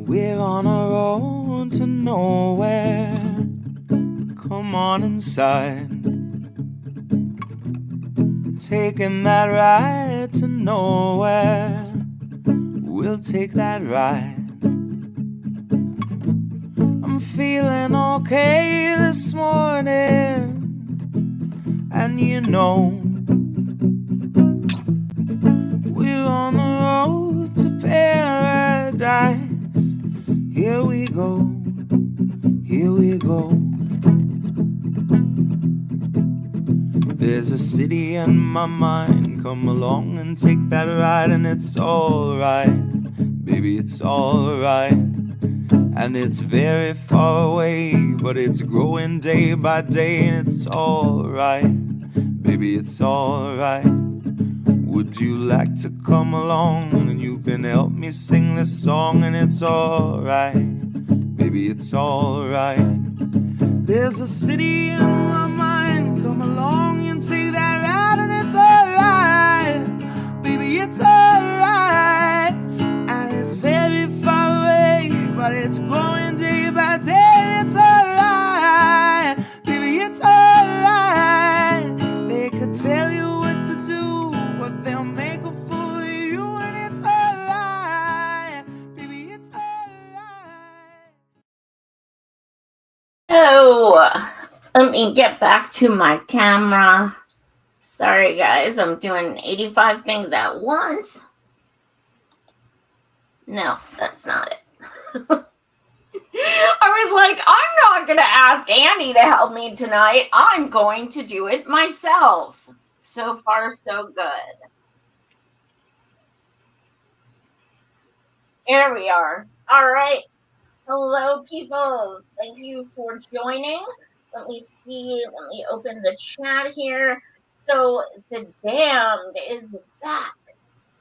We're on a road to nowhere. Come on inside. Taking that ride to nowhere. We'll take that ride. I'm feeling okay this morning, and you know, we're on the road to paradise. Here we go, here we go. There's a city in my mind. Come along and take that ride, and it's alright, baby, it's alright. And it's very far away, but it's growing day by day, and it's alright, baby, it's alright. Would you like to come along, and you can help me sing this song, and it's alright, baby, it's alright. There's a city in my mind. Come along and take that ride, and it's alright, baby, it's alright. And it's very far away, but it's growing day by day. It's alright, baby, it's alright. They could tell you what to do, but they'll make a fool of you, and it's alright, baby, it's alright. Oh, let me get back to my camera. Sorry, guys, I'm doing 85 things at once. No, that's not it. I was like, I'm not going to ask Andy to help me tonight. I'm going to do it myself. So far, so good. Here we are. All right. Hello, peoples. Thank you for joining. Let me see. Let me open the chat here. So the Damned is back.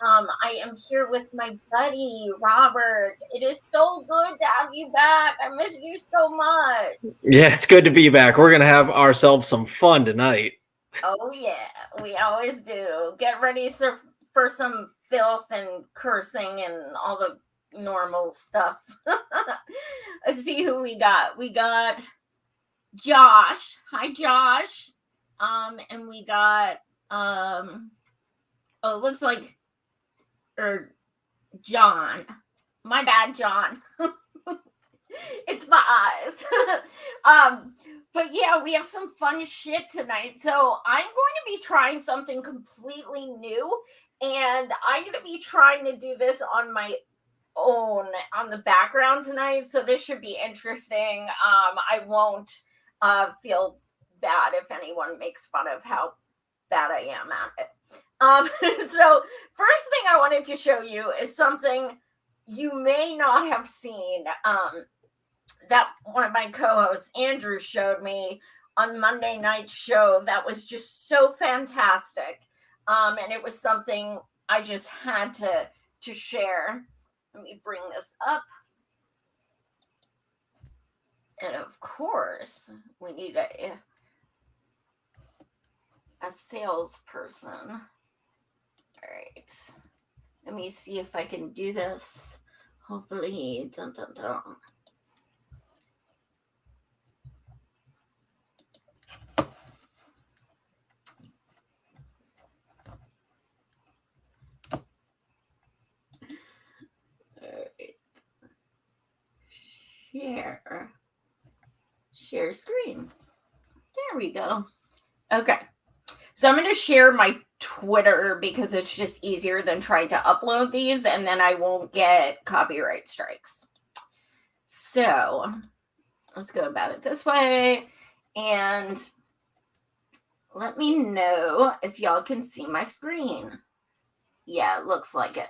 I am here with my buddy, Robert. It is so good to have you back. I miss you so much. Yeah, it's good to be back. We're going to have ourselves some fun tonight. Oh, yeah. We always do. Get ready for some filth and cursing and all the normal stuff. Let's see who we got. We got Josh. Hi, Josh. And we got it looks like John. My bad, John. It's my eyes. But yeah, we have some fun shit tonight. So I'm going to be trying something completely new, and I'm going to be trying to do this on my own on the background tonight, so this should be interesting. I won't feel bad if anyone makes fun of how bad I am at it. So first thing I wanted to show you is something you may not have seen that one of my co-hosts, Andrew, showed me on Monday night's show that was just so fantastic. And it was something I just had to share. Let me bring this up. And of course, we need a salesperson. All right. Let me see if I can do this. Hopefully, dun, dun, dun. Share screen. There we go. Okay. So I'm going to share my Twitter because it's just easier than trying to upload these, and then I won't get copyright strikes. So let's go about it this way. And let me know if y'all can see my screen. Yeah, it looks like it.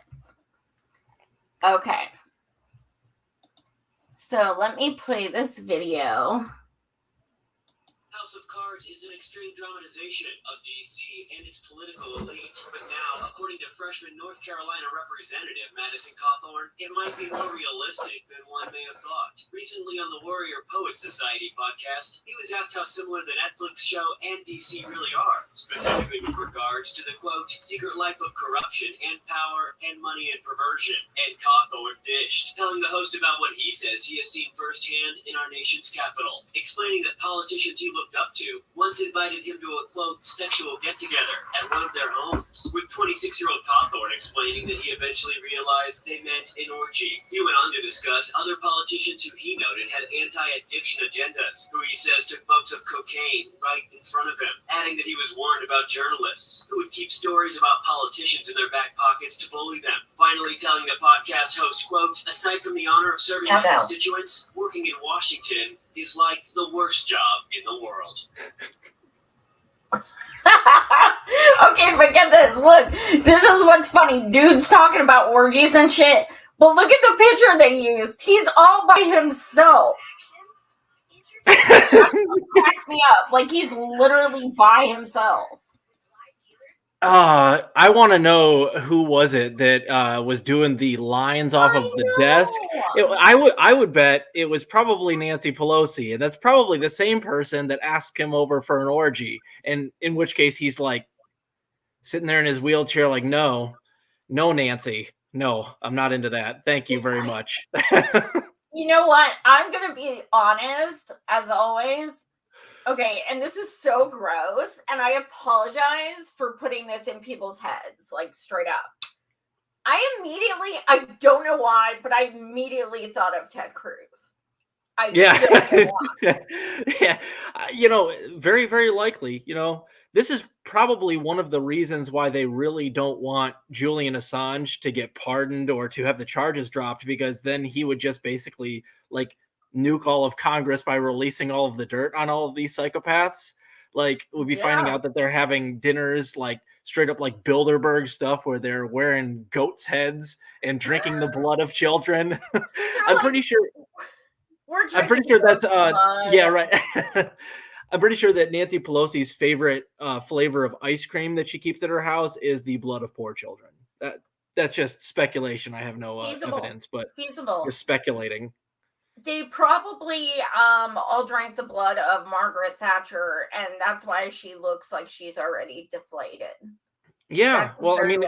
Okay. So let me play this video. House of Cards is an extreme dramatization of DC and its political elite, but now, according to freshman North Carolina representative, Madison Cawthorn, it might be more realistic than one may have thought. Recently on the Warrior Poets Society podcast, he was asked how similar the Netflix show and DC really are, specifically with regards to the, quote, secret life of corruption and power and money and perversion. And Cawthorn dished, telling the host about what he says he has seen firsthand in our nation's capital, explaining that politicians he looked up to once invited him to a, quote, sexual get-together at one of their homes, with 26-year-old Cawthorn explaining that he eventually realized they meant an orgy. He went on to discuss other politicians who he noted had anti-addiction agendas, who he says took bumps of cocaine right in front of him, adding that he was warned about journalists who would keep stories about politicians in their back pockets to bully them. Finally telling the podcast host, quote, aside from the honor of serving my constituents, working in Washington is like the worst job in the world. Okay, but get this. Look, this is what's funny. Dude's talking about orgies and shit, but look at the picture they used. He's all by himself. That cracks me up. Like, he's literally by himself. I want to know who was it that was doing the lines off of the desk. I would bet it was probably Nancy Pelosi, and that's probably the same person that asked him over for an orgy. And in which case he's like sitting there in his wheelchair, like, no, Nancy, no, I'm not into that. Thank you very much. You know what? I'm gonna be honest, as always. Okay, and this is so gross, and I apologize for putting this in people's heads, like, straight up. I don't know why, but I immediately thought of Ted Cruz. Yeah. Yeah. You know, very, very likely, you know, this is probably one of the reasons why they really don't want Julian Assange to get pardoned or to have the charges dropped, because then he would just basically, like, nuke all of Congress by releasing all of the dirt on all of these psychopaths. Like, we'll be finding out that they're having dinners, like, straight up like Bilderberg stuff, where they're wearing goats' heads and drinking the blood of children. I'm pretty sure that's yeah, right. I'm pretty sure that Nancy Pelosi's favorite flavor of ice cream that she keeps at her house is the blood of poor children. That's just speculation. I have no evidence, but just speculating. They probably all drank the blood of Margaret Thatcher, and that's why she looks like she's already deflated. Yeah, well, I mean,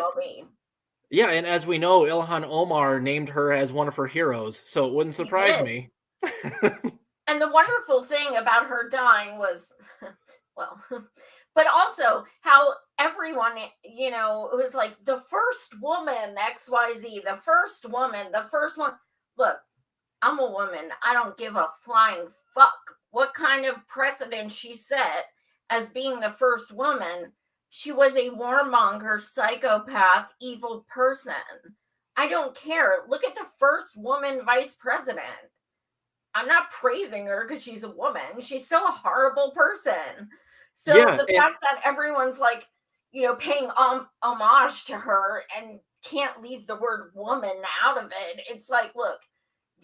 yeah, and as we know, Ilhan Omar named her as one of her heroes, so it wouldn't surprise me. And the wonderful thing about her dying was, well, but also how everyone, you know, it was like the first woman, XYZ, the first woman, the first one. Look, I'm a woman. I don't give a flying fuck what kind of precedent she set as being the first woman. She was a warmonger, psychopath, evil person. I don't care. Look at the first woman vice president. I'm not praising her because she's a woman. She's still a horrible person. So the fact that everyone's like, you know, paying homage to her and can't leave the word woman out of it. It's like, look,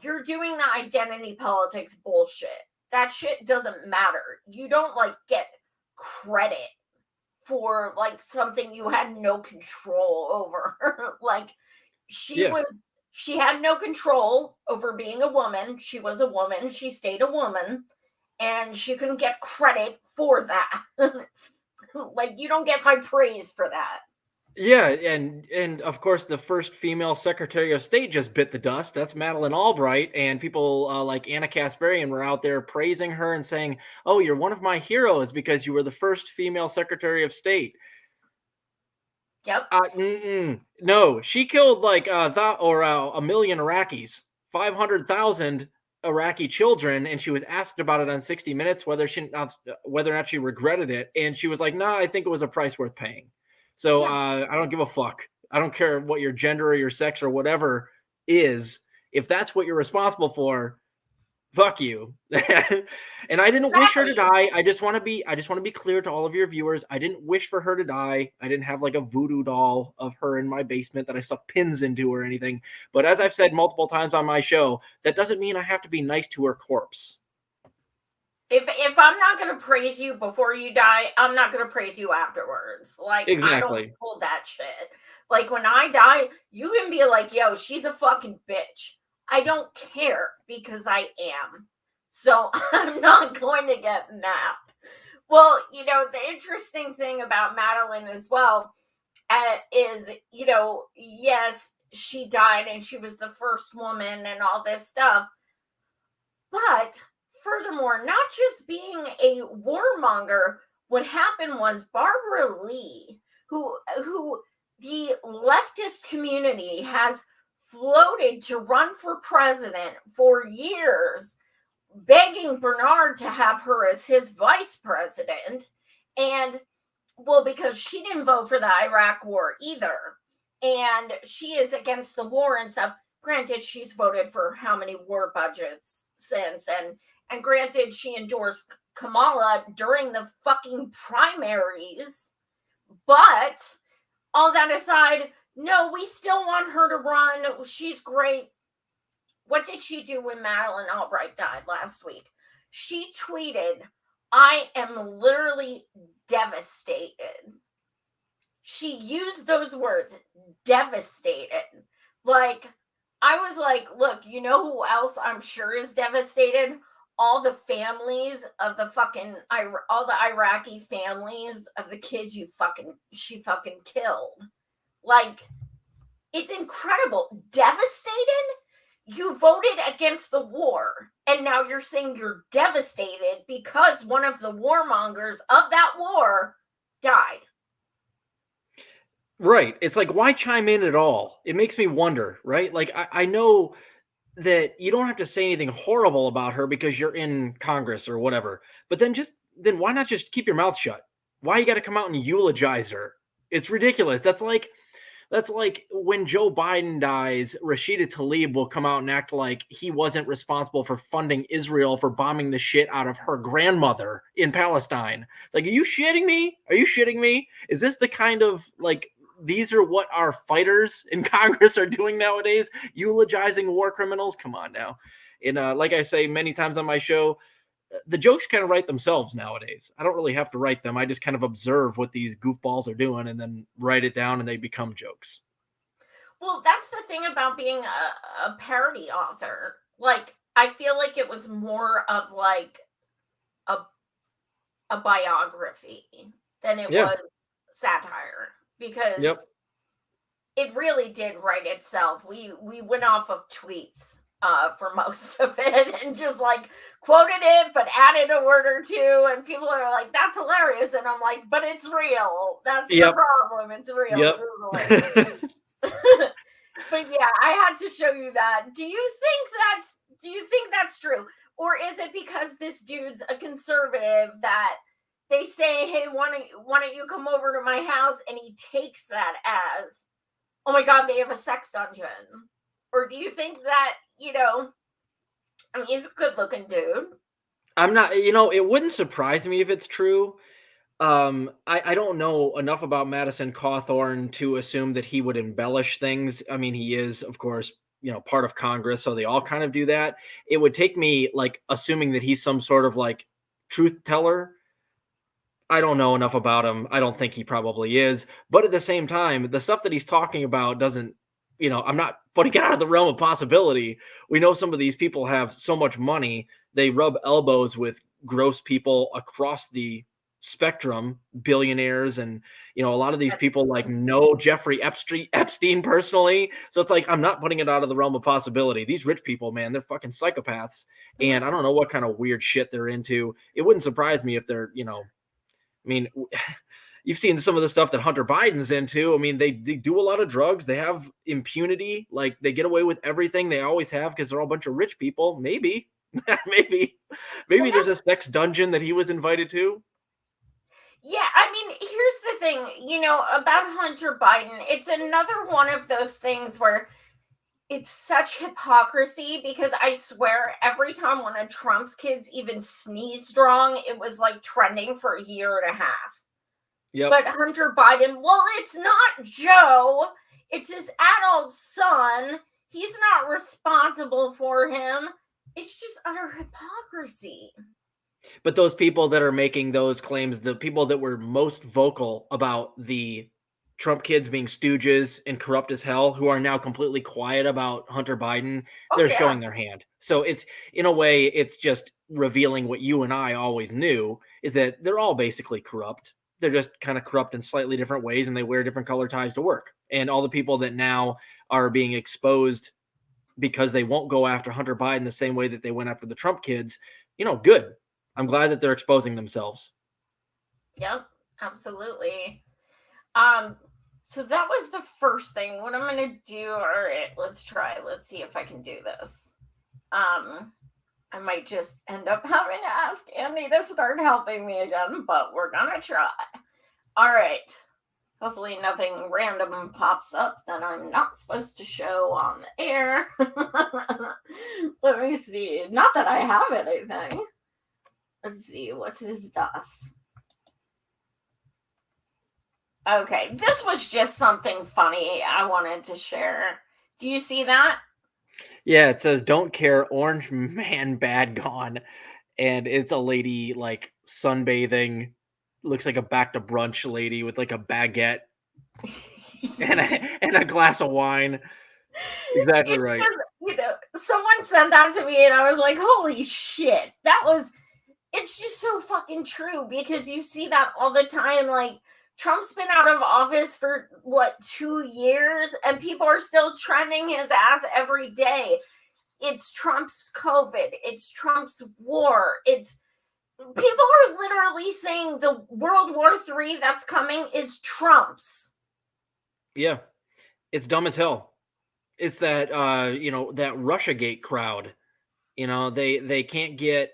you're doing the identity politics bullshit. That shit doesn't matter. You don't like get credit for like something you had no control over. Like she had no control over being a woman. She was a woman. She stayed a woman, and she couldn't get credit for that. Like, you don't get my praise for that. Yeah, and of course, the first female Secretary of State just bit the dust. That's Madeleine Albright, and people like Anna Kasparian were out there praising her and saying, "Oh, you're one of my heroes because you were the first female Secretary of State." Yep. No, she killed like a million Iraqis, 500,000 Iraqi children, and she was asked about it on 60 Minutes whether or not she regretted it, and she was like, "Nah, I think it was a price worth paying." So I don't give a fuck. I don't care what your gender or your sex or whatever is. If that's what you're responsible for, fuck you. And I didn't wish her to die. I just want to be clear to all of your viewers. I didn't wish for her to die. I didn't have like a voodoo doll of her in my basement that I stuck pins into or anything. But as I've said multiple times on my show, that doesn't mean I have to be nice to her corpse. If I'm not going to praise you before you die, I'm not going to praise you afterwards. Like, exactly. I don't hold that shit. Like, when I die, you can be like, yo, she's a fucking bitch. I don't care, because I am. So I'm not going to get mad. Well, the interesting thing about Madeline as well is, yes, she died and she was the first woman and all this stuff. But furthermore, not just being a warmonger, what happened was Barbara Lee, who the leftist community has floated to run for president for years, begging Bernard to have her as his vice president. And, well, because she didn't vote for the Iraq war either. And she is against the war and stuff. Granted, she's voted for how many war budgets since. And granted, she endorsed Kamala during the fucking primaries. But all that aside, no, we still want her to run. She's great. What did she do when Madeleine Albright died last week? She tweeted, "I am literally devastated." She used those words, devastated. Like, I was like, look, you know who else I'm sure is devastated? All the families of the all the Iraqi families of the kids she fucking killed. Like, it's incredible. Devastated? You voted against the war, and now you're saying you're devastated because one of the warmongers of that war died. Right. It's like, why chime in at all? It makes me wonder, right? Like, I know that you don't have to say anything horrible about her because you're in Congress or whatever, but then why not just keep your mouth shut? Why you got to come out and eulogize her? It's ridiculous. That's like when Joe Biden dies, Rashida Tlaib will come out and act like he wasn't responsible for funding Israel for bombing the shit out of her grandmother in Palestine. It's like, are you shitting me? Are you shitting me? Is this the kind of, like, these are what our fighters in Congress are doing nowadays? Eulogizing war criminals? Come on now. And like I say many times on my show, the jokes kind of write themselves nowadays. I don't really have to write them. I just kind of observe what these goofballs are doing and then write it down, and they become jokes. Well, that's the thing about being a parody author. Like, I feel like it was more of like a biography than it was satire, because it really did write itself. We went off of tweets for most of it, and just like quoted it but added a word or two, and people are like, that's hilarious, and I'm like, but it's real. That's the problem. It's real. But yeah, I had to show you that. Do you think that's true? Or is it because this dude's a conservative that they say, hey, why don't you come over to my house, and he takes that as, oh my God, they have a sex dungeon? Or do you think that, I mean, he's a good looking dude. I'm not, it wouldn't surprise me if it's true. I don't know enough about Madison Cawthorn to assume that he would embellish things. I mean, he is, of course, part of Congress, so they all kind of do that. It would take me, like, assuming that he's some sort of, like, truth teller. I don't know enough about him. I don't think he probably is. But at the same time, the stuff that he's talking about doesn't, I'm not putting it out of the realm of possibility. We know some of these people have so much money, they rub elbows with gross people across the spectrum, billionaires, and a lot of these people like know Jeffrey Epstein personally. So it's like, I'm not putting it out of the realm of possibility. These rich people, man, they're fucking psychopaths, and I don't know what kind of weird shit they're into. It wouldn't surprise me if they're, I mean, you've seen some of the stuff that Hunter Biden's into. I mean, they do a lot of drugs. They have impunity. Like, they get away with everything. They always have, because they're all a bunch of rich people. Maybe there's a sex dungeon that he was invited to. Yeah, I mean, here's the thing, about Hunter Biden. It's another one of those things where it's such hypocrisy, because I swear every time one of Trump's kids even sneezed wrong, it was like trending for a year and a half. Yep. But Hunter Biden, well, it's not Joe. It's his adult son. He's not responsible for him. It's just utter hypocrisy. But those people that are making those claims, the people that were most vocal about the Trump kids being stooges and corrupt as hell, who are now completely quiet about Hunter Biden, they're showing their hand. So it's, in a way, it's just revealing what you and I always knew, is that they're all basically corrupt. They're just kind of corrupt in slightly different ways, and they wear different color ties to work. And all the people that now are being exposed because they won't go after Hunter Biden the same way that they went after the Trump kids, good. I'm glad that they're exposing themselves. Yep, absolutely. So that was the first thing. What I'm going to do, all right, let's try. Let's see if I can do this. I might just end up having to ask Andy to start helping me again, but we're going to try. All right. Hopefully nothing random pops up that I'm not supposed to show on the air. Let me see. Not that I have anything. Let's see. What's his DOS? Okay. This was just something funny I wanted to share. Do you see that? Yeah, it says, "Don't care, orange man bad gone." And it's a lady like sunbathing. Looks like a back to brunch lady with like a baguette and a glass of wine. Exactly right. Someone sent that to me and I was like, holy shit. It's just so fucking true, because you see that all the time. Like, Trump's been out of office for 2 years, and people are still trending his ass every day. It's Trump's COVID. It's Trump's war. People are literally saying the World War III that's coming is Trump's. Yeah, it's dumb as hell. It's that that Russiagate crowd. They can't get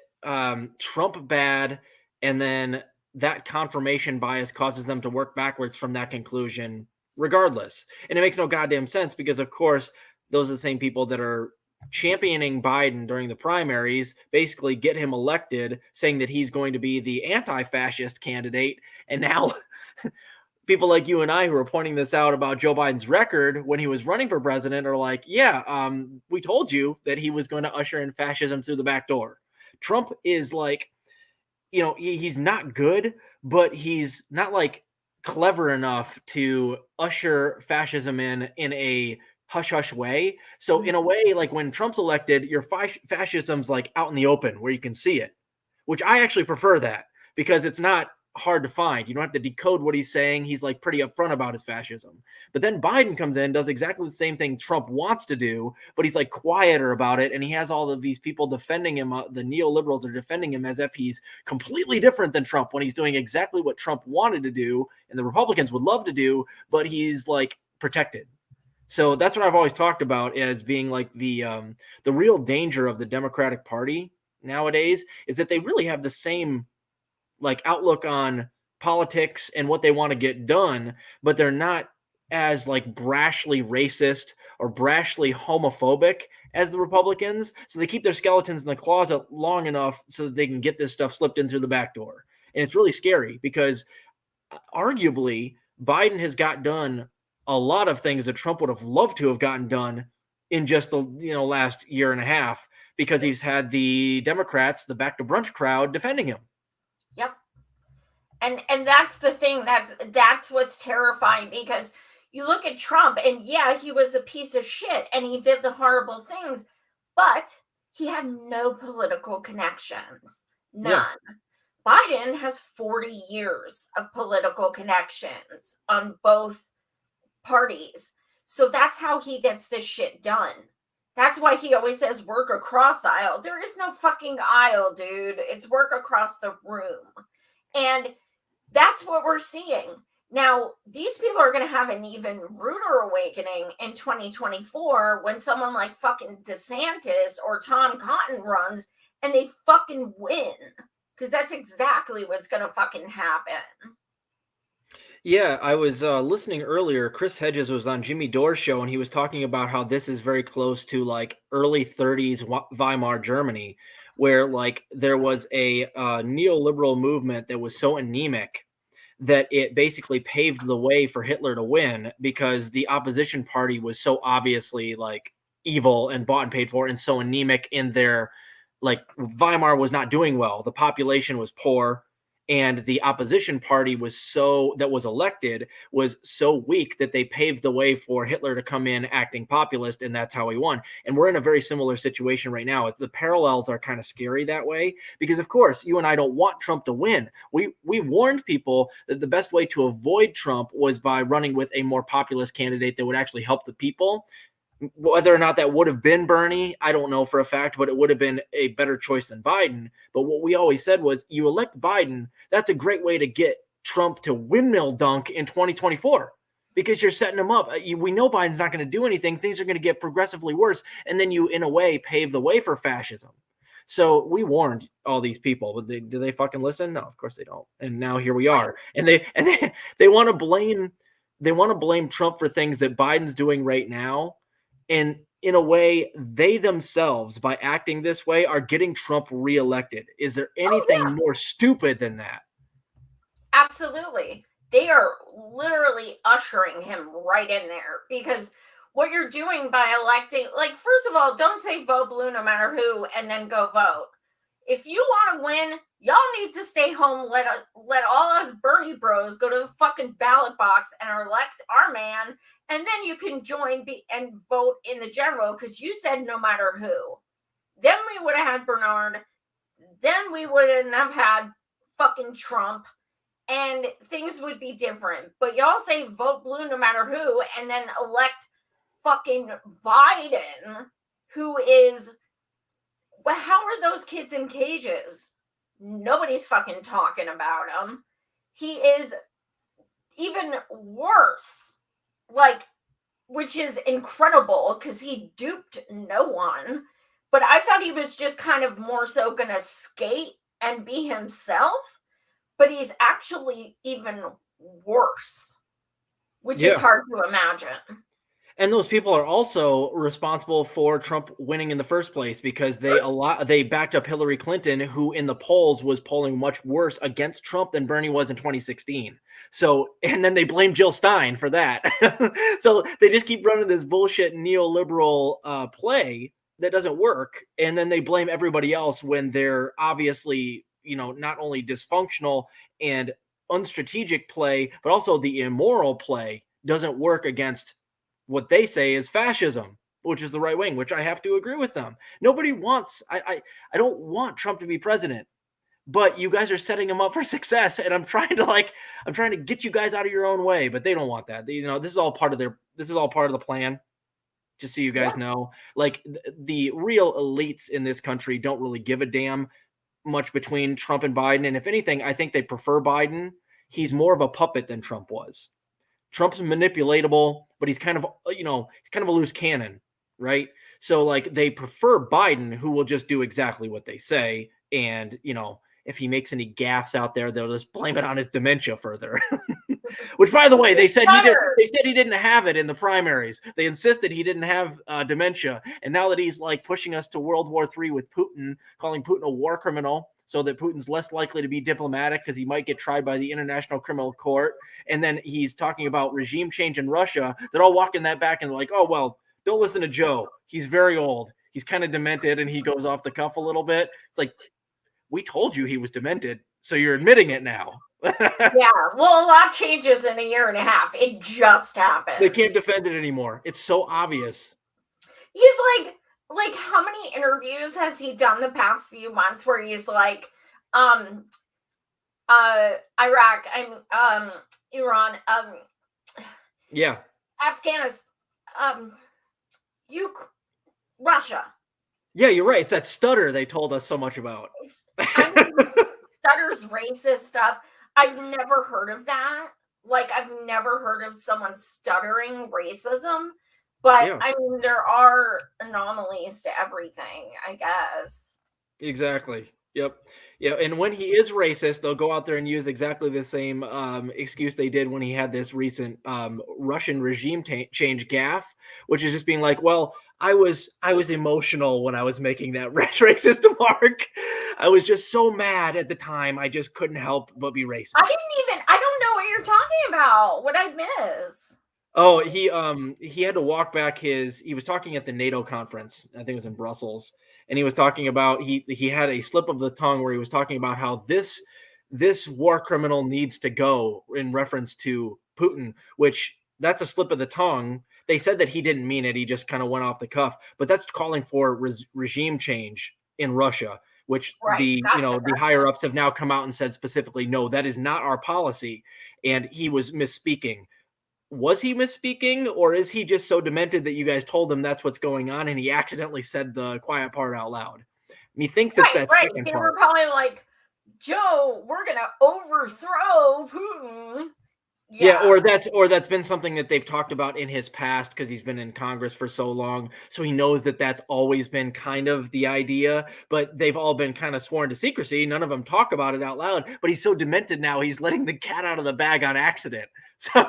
Trump bad, and then that confirmation bias causes them to work backwards from that conclusion regardless. And it makes no goddamn sense, because of course those are the same people that are championing Biden during the primaries, basically get him elected, saying that he's going to be the anti-fascist candidate. And now people like you and I, who are pointing this out about Joe Biden's record when he was running for president, are like, yeah, we told you that he was going to usher in fascism through the back door. Trump is like, he's not good, but he's not like clever enough to usher fascism in a hush-hush way. So in a way, like when Trump's elected, your fascism's like out in the open where you can see it, which I actually prefer that, because it's not hard to find. You don't have to decode what he's saying. He's like pretty upfront about his fascism. But then Biden comes in, does exactly the same thing Trump wants to do, but he's like quieter about it. And he has all of these people defending him. The neoliberals are defending him as if he's completely different than Trump, when he's doing exactly what Trump wanted to do and the Republicans would love to do, but he's like protected. So that's what I've always talked about as being like the real danger of the Democratic Party nowadays, is that they really have the same like outlook on politics and what they want to get done, but they're not as like brashly racist or brashly homophobic as the Republicans. So they keep their skeletons in the closet long enough so that they can get this stuff slipped in through the back door. And it's really scary, because arguably Biden has got done a lot of things that Trump would have loved to have gotten done in just the last year and a half, because he's had the Democrats, the back to brunch crowd, defending him. Yep. And that's the thing. That's what's terrifying, because you look at Trump, and yeah, he was a piece of shit and he did the horrible things, but he had no political connections. None. Yeah. Biden has 40 years of political connections on both parties. So that's how he gets this shit done. That's why he always says work across the aisle. There is no fucking aisle, dude. It's work across the room. And that's what we're seeing. Now, these people are going to have an even ruder awakening in 2024 when someone like fucking DeSantis or Tom Cotton runs and they fucking win. Because that's exactly what's going to fucking happen. Yeah, I was listening earlier. Chris Hedges was on Jimmy Dore's show, and he was talking about how this is very close to like early 30s Weimar Germany, where like there was a neoliberal movement that was so anemic that it basically paved the way for Hitler to win, because the opposition party was so obviously like evil and bought and paid for, and so anemic in their like Weimar was not doing well. The population was poor, and the opposition party was elected was so weak that they paved the way for Hitler to come in acting populist, and that's how he won. And we're in a very similar situation right now. The parallels are kind of scary that way, because of course you and I don't want Trump to win. We warned people that the best way to avoid Trump was by running with a more populist candidate that would actually help the people. Whether or not that would have been Bernie, I don't know for a fact, but it would have been a better choice than Biden. But what we always said was, you elect Biden, that's a great way to get Trump to windmill dunk in 2024, because you're setting him up. We know Biden's not going to do anything. Things are going to get progressively worse. And then you, in a way, pave the way for fascism. So we warned all these people, but do they fucking listen? No, of course they don't. And now here we are. And they want to blame Trump for things that Biden's doing right now. And in a way, they themselves, by acting this way, are getting Trump reelected. Is there anything more stupid than that? Absolutely. They are literally ushering him right in there, because what you're doing by electing, like, first of all, don't say vote blue no matter who, and then go vote. If you want to win, y'all need to stay home. Let all us Bernie bros go to the fucking ballot box and elect our man, and then you can join and vote in the general, because you said no matter who. Then we would have had Bernard. Then we wouldn't have had fucking Trump, and things would be different. But y'all say vote blue no matter who, and then elect fucking Biden, who is... Well, how are those kids in cages? Nobody's fucking talking about him. He is even worse, like, which is incredible, because he duped no one. But I thought he was just kind of more so going to skate and be himself. But he's actually even worse, which is hard to imagine. And those people are also responsible for Trump winning in the first place, because they backed up Hillary Clinton, who in the polls was polling much worse against Trump than Bernie was in 2016. So, and then they blame Jill Stein for that. So they just keep running this bullshit neoliberal play that doesn't work. And then they blame everybody else when they're obviously, not only dysfunctional and unstrategic play, but also the immoral play doesn't work against what they say is fascism, which is the right wing, which I have to agree with them. Nobody wants, I don't want Trump to be president, but you guys are setting him up for success. And I'm trying to get you guys out of your own way, but they don't want that. This is all part of the plan. Just so you guys know, like, the real elites in this country don't really give a damn much between Trump and Biden. And if anything, I think they prefer Biden. He's more of a puppet than Trump was. Trump's manipulatable, but he's kind of a loose cannon, right? So, like, they prefer Biden, who will just do exactly what they say. And, if he makes any gaffes out there, they'll just blame it on his dementia further. Which, by the way, they said he didn't have it in the primaries. They insisted he didn't have dementia. And now that he's like pushing us to World War III with Putin, calling Putin a war criminal, so that Putin's less likely to be diplomatic because he might get tried by the International Criminal Court. And then he's talking about regime change in Russia. They're all walking that back and like, oh, well, don't listen to Joe. He's very old. He's kind of demented, and he goes off the cuff a little bit. It's like, we told you he was demented, so you're admitting it now. Yeah, well, a lot changes in a year and a half. It just happened. They can't defend it anymore. It's so obvious. He's like, how many interviews has he done the past few months where he's like, Iraq, Iran, yeah, Afghanistan, Russia. Yeah, you're right. It's that stutter they told us so much about. Stutter's racist stuff. I've never heard of that. Like, I've never heard of someone stuttering racism. But, yeah. I mean, there are anomalies to everything, I guess. Exactly. Yep. Yeah. And when he is racist, they'll go out there and use exactly the same excuse they did when he had this recent Russian regime change gaffe, which is just being like, well, I was emotional when I was making that racist remark. I was just so mad at the time. I just couldn't help but be racist. I don't know what you're talking about. What I miss? Oh, he had to walk back he was talking at the NATO conference. I think it was in Brussels. And he was talking about, he had a slip of the tongue where he was talking about how this this war criminal needs to go, in reference to Putin, which that's a slip of the tongue. They said that he didn't mean it. He just kind of went off the cuff, but that's calling for regime change in Russia, which Right. the higher ups have now come out and said specifically, no, that is not our policy. And he was misspeaking. Was he misspeaking, or is he just so demented that you guys told him that's what's going on and he accidentally said the quiet part out loud? And he thinks it's that second They part. were probably like, Joe, we're gonna overthrow Putin. Yeah, or that's been something that they've talked about in his past, because he's been in Congress for so long, so he knows that that's always been kind of the idea, but they've all been kind of sworn to secrecy. None of them talk about it out loud, but he's so demented now, he's letting the cat out of the bag on accident. So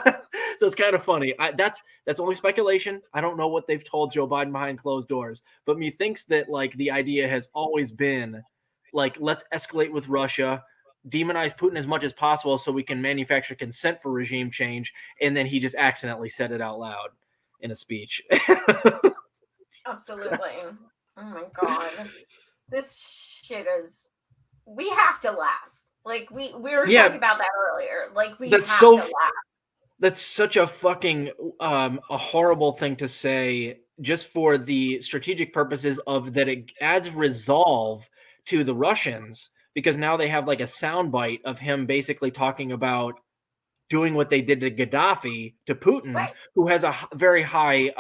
it's kind of funny. That's only speculation. I don't know what they've told Joe Biden behind closed doors, but methinks that like the idea has always been like, let's escalate with Russia, demonize Putin as much as possible so we can manufacture consent for regime change, and then he just accidentally said it out loud in a speech. Absolutely. Oh my god. This shit is, we have to laugh. Like we were talking about that earlier. Like we have to laugh. That's such a fucking a horrible thing to say, just for the strategic purposes of that it adds resolve to the Russians, because now they have like a soundbite of him basically talking about doing what they did to Gaddafi to Putin, right, who has a very high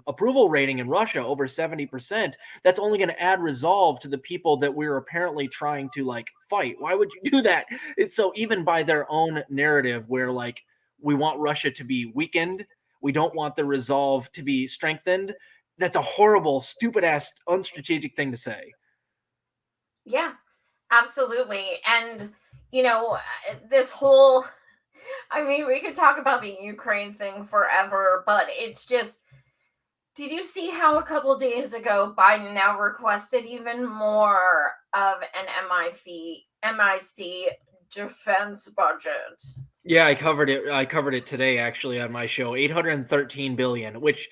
approval rating in Russia, over 70%. That's only going to add resolve to the people that we're apparently trying to like fight. Why would you do that? It's so, even by their own narrative, where like we want Russia to be weakened, we don't want the resolve to be strengthened. That's a horrible, stupid ass, unstrategic thing to say. Yeah. Absolutely. And, you know, this whole, I mean, we could talk about the Ukraine thing forever, but it's just, did you see how a couple days ago Biden now requested even more of an MIC defense budget? Yeah, I covered it today, actually, on my show. $813 billion, which,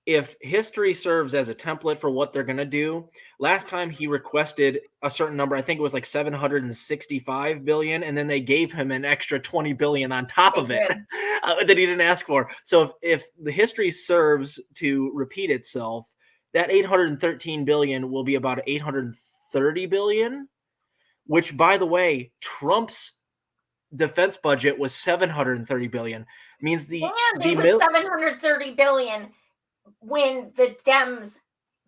if history serves as a template for what they're going to do, last time he requested a certain number, I think it was like 765 billion, and then they gave him an extra 20 billion on top of it that he didn't ask for. So if the history serves to repeat itself, that 813 billion will be about 830 billion, which, by the way, Trump's defense budget was 730 billion. Means it was 730 billion when the Dems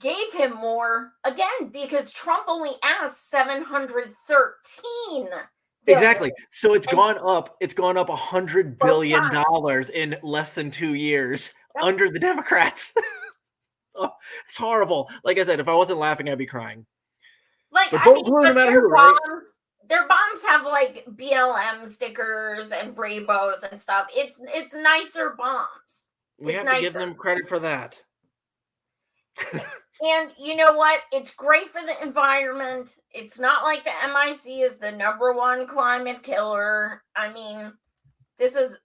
gave him more, again, because Trump only asked 713 billion. Exactly. So it's gone up $100 billion in less than 2 years under the Democrats. Oh, it's horrible. Like I said, if I wasn't laughing, I'd be crying. Like, but no matter who, right? Their bombs have like BLM stickers and rainbows and stuff. It's nicer bombs. We have to give them credit for that. And you know what? It's great for the environment. It's not like the MIC is the #1 climate killer. I mean, this is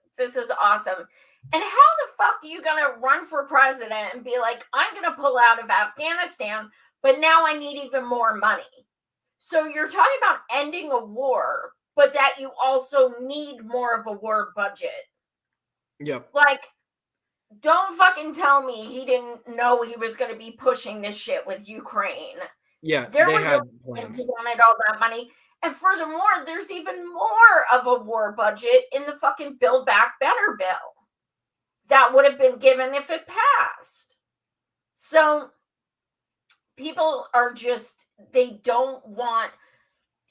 awesome. And how the fuck are you gonna run for president and be like, I'm gonna pull out of Afghanistan, but now I need even more money? So you're talking about ending a war, but that you also need more of a war budget. Yep. Like, don't fucking tell me he didn't know he was going to be pushing this shit with Ukraine. Yeah, there was a reason he wanted all that money. And furthermore, there's even more of a war budget in the fucking Build Back Better bill that would have been given if it passed. So people are just, they don't want,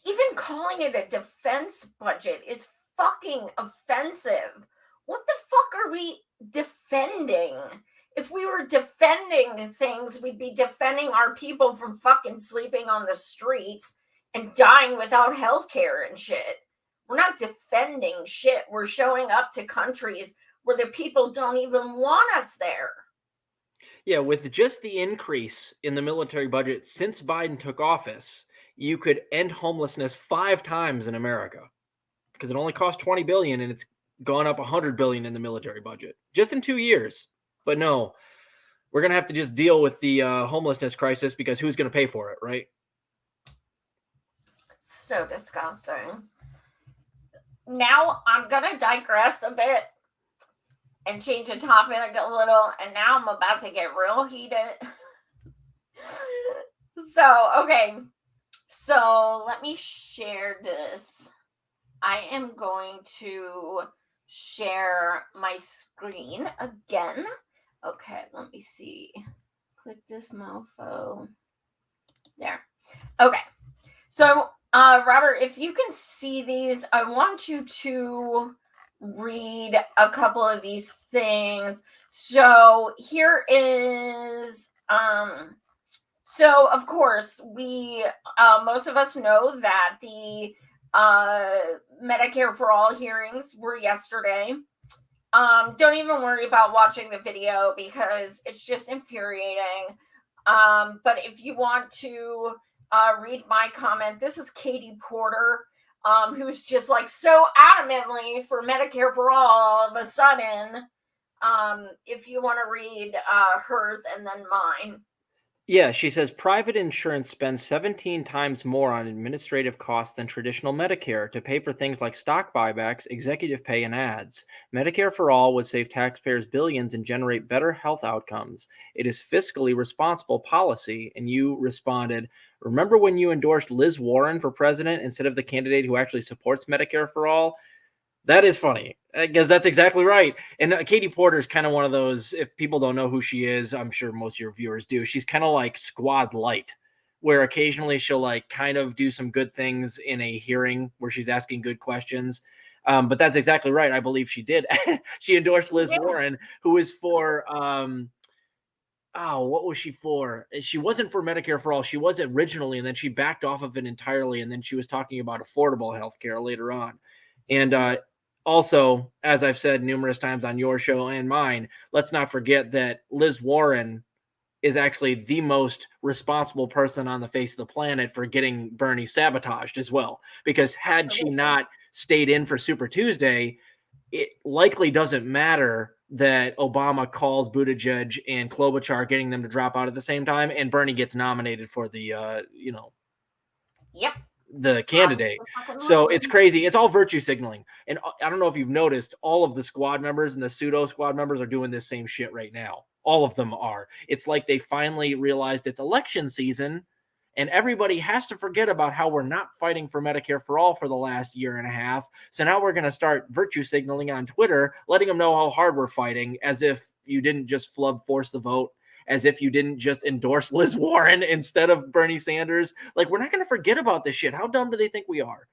even calling it a defense budget is fucking offensive. What the fuck are we defending? If we were defending things, we'd be defending our people from fucking sleeping on the streets and dying without health care and shit. We're not defending shit. We're showing up to countries where the people don't even want us there. Yeah, with just the increase in the military budget since Biden took office, you could end homelessness 5 times in America, because it only cost $20 billion and it's gone up $100 billion in the military budget just in 2 years. But no, we're going to have to just deal with the homelessness crisis, because who's going to pay for it, right? So disgusting. now I'm gonna digress a bit and change the topic a little, and now I'm about to get real heated. Okay. So let me share this. I am going to share my screen again. Okay, let me see. Click this mofo. There. Okay. So, Robert, if you can see these, I want you to read a couple of these things. So here is, so of course we, most of us know that the Medicare for All hearings were yesterday. Don't even worry about watching the video because it's just infuriating. But if you want to read my comment, this is Katie Porter, who's just like so adamantly for Medicare for all of a sudden. If you want to read hers and then mine. Yeah, she says private insurance spends 17 times more on administrative costs than traditional Medicare to pay for things like stock buybacks, executive pay, and ads. Medicare for All would save taxpayers billions and generate better health outcomes. It is fiscally responsible policy. And you responded, remember when you endorsed Liz Warren for president instead of the candidate who actually supports Medicare for All? That is funny because that's exactly right. And Katie Porter is kind of one of those, if people don't know who she is, I'm sure most of your viewers do. She's kind of like Squad Light, where occasionally she'll like kind of do some good things in a hearing where she's asking good questions. But that's exactly right. I believe she did. She endorsed Liz Warren, who is for, what was she for? She wasn't for Medicare for All. She was originally, and then she backed off of it entirely. And then she was talking about affordable health care later on. And also, as I've said numerous times on your show and mine, let's not forget that Liz Warren is actually the most responsible person on the face of the planet for getting Bernie sabotaged as well. Because had she not stayed in for Super Tuesday, it likely doesn't matter that Obama calls Buttigieg and Klobuchar, getting them to drop out at the same time, and Bernie gets nominated for the, Yep. the candidate. So it's crazy. It's all virtue signaling. And I don't know if you've noticed, all of the squad members and the pseudo squad members are doing this same shit right now. All of them are. It's like they finally realized it's election season and everybody has to forget about how we're not fighting for Medicare for all for the last year and a half. So now we're going to start virtue signaling on Twitter, letting them know how hard we're fighting, as if you didn't just flub force the vote, as if you didn't just endorse Liz Warren instead of Bernie Sanders. Like, we're not going to forget about this shit. How dumb do they think we are?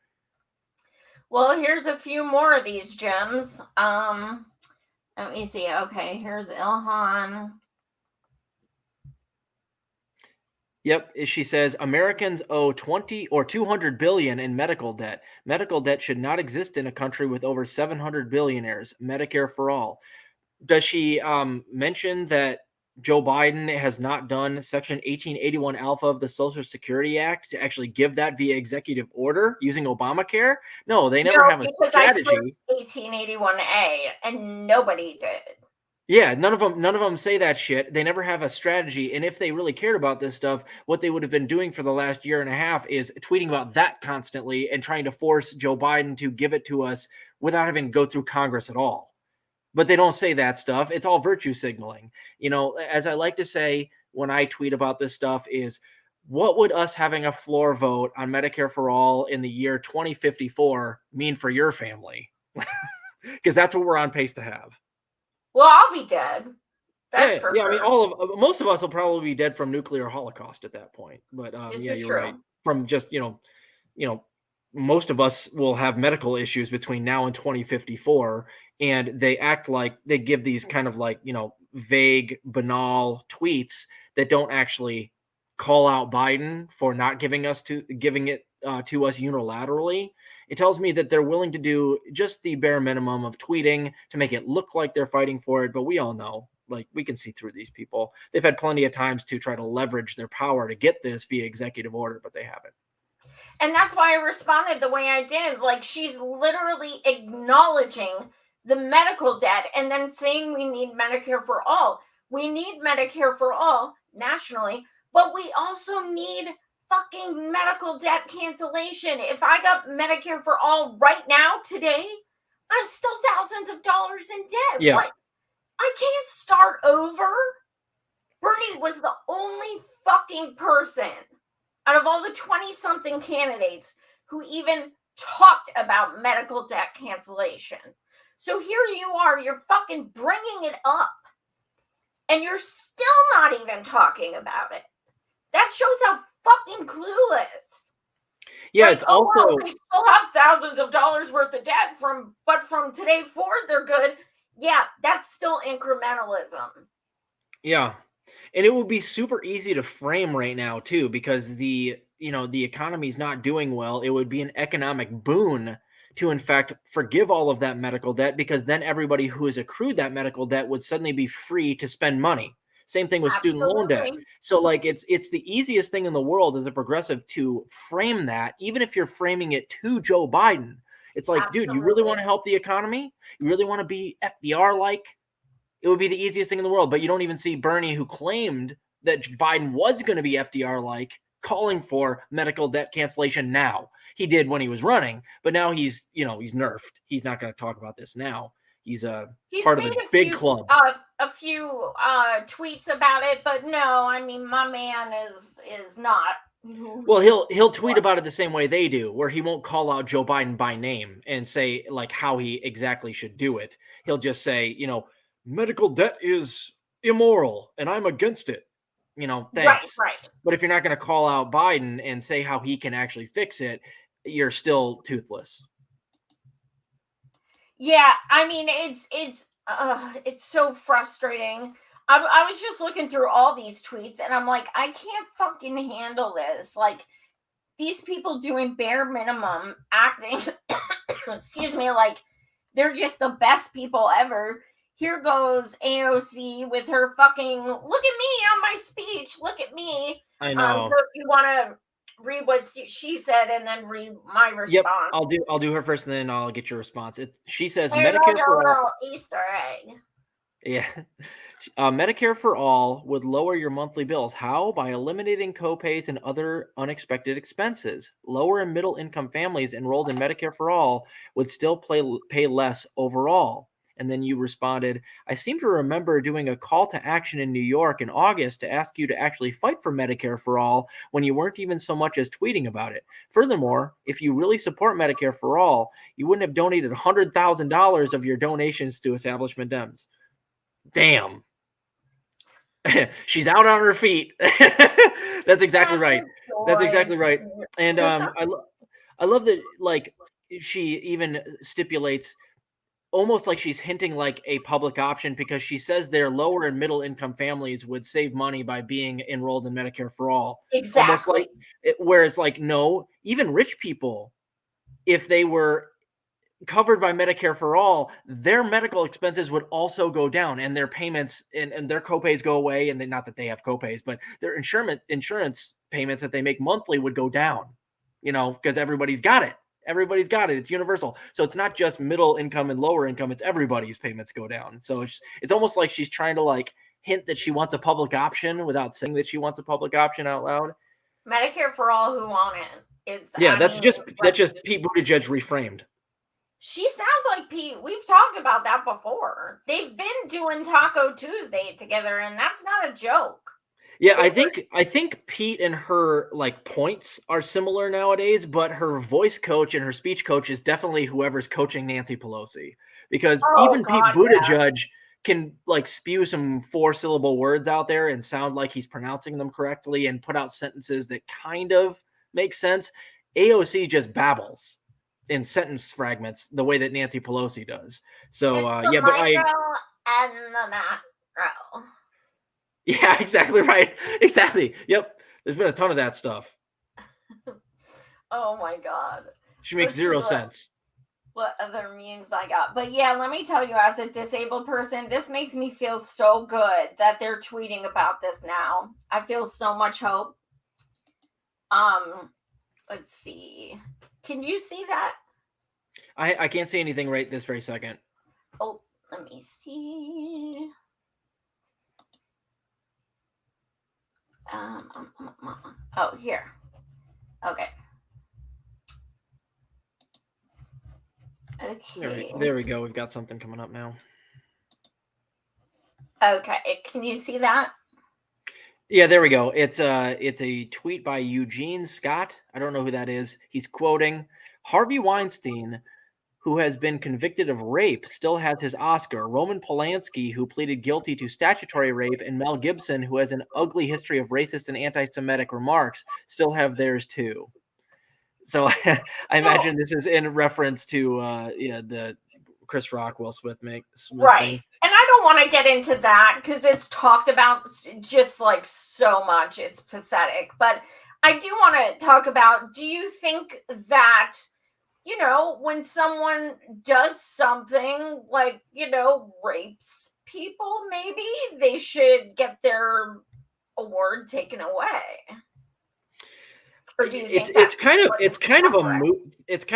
Well, here's a few more of these gems. Let me see. Okay, here's Ilhan. Yep, she says Americans owe 20 or 200 billion in medical debt. Medical debt should not exist in a country with over 700 billionaires. Medicare for all. Does she mention that Joe Biden has not done Section 1881 Alpha of the Social Security Act to actually give that via executive order using Obamacare? No, they never have a strategy. I 1881A, and nobody did. Yeah, none of them say that shit. They never have a strategy. And if they really cared about this stuff, what they would have been doing for the last year and a half is tweeting about that constantly and trying to force Joe Biden to give it to us without having to go through Congress at all. But they don't say that stuff. It's all virtue signaling. You know, as I like to say when I tweet about this stuff is, what would us having a floor vote on Medicare for all in the year 2054 mean for your family? Because that's what we're on pace to have. Well, I'll be dead. That's for sure. I mean, most of us will probably be dead from nuclear holocaust at that point. But yeah, you're right. From just, most of us will have medical issues between now and 2054, and they act like they give these kind of like, vague, banal tweets that don't actually call out Biden for not giving it to us unilaterally. It tells me that they're willing to do just the bare minimum of tweeting to make it look like they're fighting for it. But we all know, like, we can see through these people. They've had plenty of times to try to leverage their power to get this via executive order, but they haven't. And that's why I responded the way I did. Like, she's literally acknowledging the medical debt and then saying we need Medicare for all. We need Medicare for all nationally, but we also need fucking medical debt cancellation. If I got Medicare for all right now, today, I'm still thousands of dollars in debt. Yeah. What? I can't start over. Bernie was the only fucking person out of all the 20-something candidates who even talked about medical debt cancellation. So here you are, you're fucking bringing it up, and you're still not even talking about it. That shows how fucking clueless. Yeah, Like, it's also well, they still have thousands of dollars worth of debt but from today forward, they're good. Yeah, that's still incrementalism. yeah. And it would be super easy to frame right now too, because the economy is not doing well. It would be an economic boon to, in fact, forgive all of that medical debt, because then everybody who has accrued that medical debt would suddenly be free to spend money. Same thing with student loan debt. Absolutely. So like it's the easiest thing in the world as a progressive to frame that, even if you're framing it to Joe Biden. It's like, dude, you really want to help the economy? You really want to be FDR like? It would be the easiest thing in the world. But you don't even see Bernie, who claimed that Biden was going to be FDR like, calling for medical debt cancellation now. He did when he was running, but now he's nerfed. He's not going to talk about this now. He's part of a big club. A few tweets about it, but no, I mean, my man is not. Well, he'll tweet about it the same way they do, where he won't call out Joe Biden by name and say like how he exactly should do it. He'll just say, medical debt is immoral and I'm against it. Thanks. Right. But if you're not going to call out Biden and say how he can actually fix it, you're still toothless. Yeah, I mean, it's so frustrating. I was just looking through all these tweets and I'm like, I can't fucking handle this. Like, these people doing bare minimum acting, excuse me, like they're just the best people ever. Here goes AOC with her fucking, look at me on my speech, look at me. I know. So if you want to read what she said and then read my response. Yep, I'll do her first and then I'll get your response. She says There's Medicare like for a all. little Easter egg. Yeah. Medicare for all would lower your monthly bills. How? By eliminating copays and other unexpected expenses. Lower and middle income families enrolled in Medicare for all would still pay less overall. And then you responded, I seem to remember doing a call to action in New York in August to ask you to actually fight for Medicare for all when you weren't even so much as tweeting about it. Furthermore, if you really support Medicare for all, you wouldn't have donated $100,000 of your donations to establishment Dems. Damn. She's out on her feet. That's exactly right. That's exactly right. And I love that, like, she even stipulates almost like she's hinting like a public option, because she says their lower and middle income families would save money by being enrolled in Medicare for all. Exactly. Almost like, whereas like, no, even rich people, if they were covered by Medicare for all, their medical expenses would also go down, and their payments and their copays go away. And not that they have copays, but their insurance payments that they make monthly would go down, because everybody's got it. Everybody's got it. It's universal. So it's not just middle income and lower income. It's everybody's payments go down. So it's almost like she's trying to like hint that she wants a public option without saying that she wants a public option out loud. Medicare for all who want it. That's just Pete Buttigieg reframed. She sounds like Pete. We've talked about that before. They've been doing Taco Tuesday together, and that's not a joke. Yeah, I think Pete and her like points are similar nowadays, but her voice coach and her speech coach is definitely whoever's coaching Nancy Pelosi, because Pete Buttigieg can like spew some 4-syllable words out there and sound like he's pronouncing them correctly and put out sentences that kind of make sense. AOC just babbles in sentence fragments the way that Nancy Pelosi does. So it's the micro and the macro. Yeah, exactly right. Exactly. Yep. There's been a ton of that stuff. Oh my God. She makes zero sense. What other memes I got? But yeah, let me tell you, as a disabled person, this makes me feel so good that they're tweeting about this now. I feel so much hope. Let's see. Can you see that? I can't see anything right this very second. Oh, let me see. Oh, here. Okay. Okay. There we go. We've got something coming up now. Okay. Can you see that? Yeah, there we go. It's a tweet by Eugene Scott. I don't know who that is. He's quoting Harvey Weinstein, who has been convicted of rape, still has his Oscar. Roman Polanski, who pleaded guilty to statutory rape, and Mel Gibson, who has an ugly history of racist and anti-Semitic remarks, still have theirs too. So I imagine this is in reference to the Chris Rock, Will Smith Right. thing. And I don't want to get into that because it's talked about just like so much. It's pathetic. But I do want to talk about, do you think that, you know, when someone does something like, you know, rapes people, maybe they should get their award taken away? Or do you think it's kind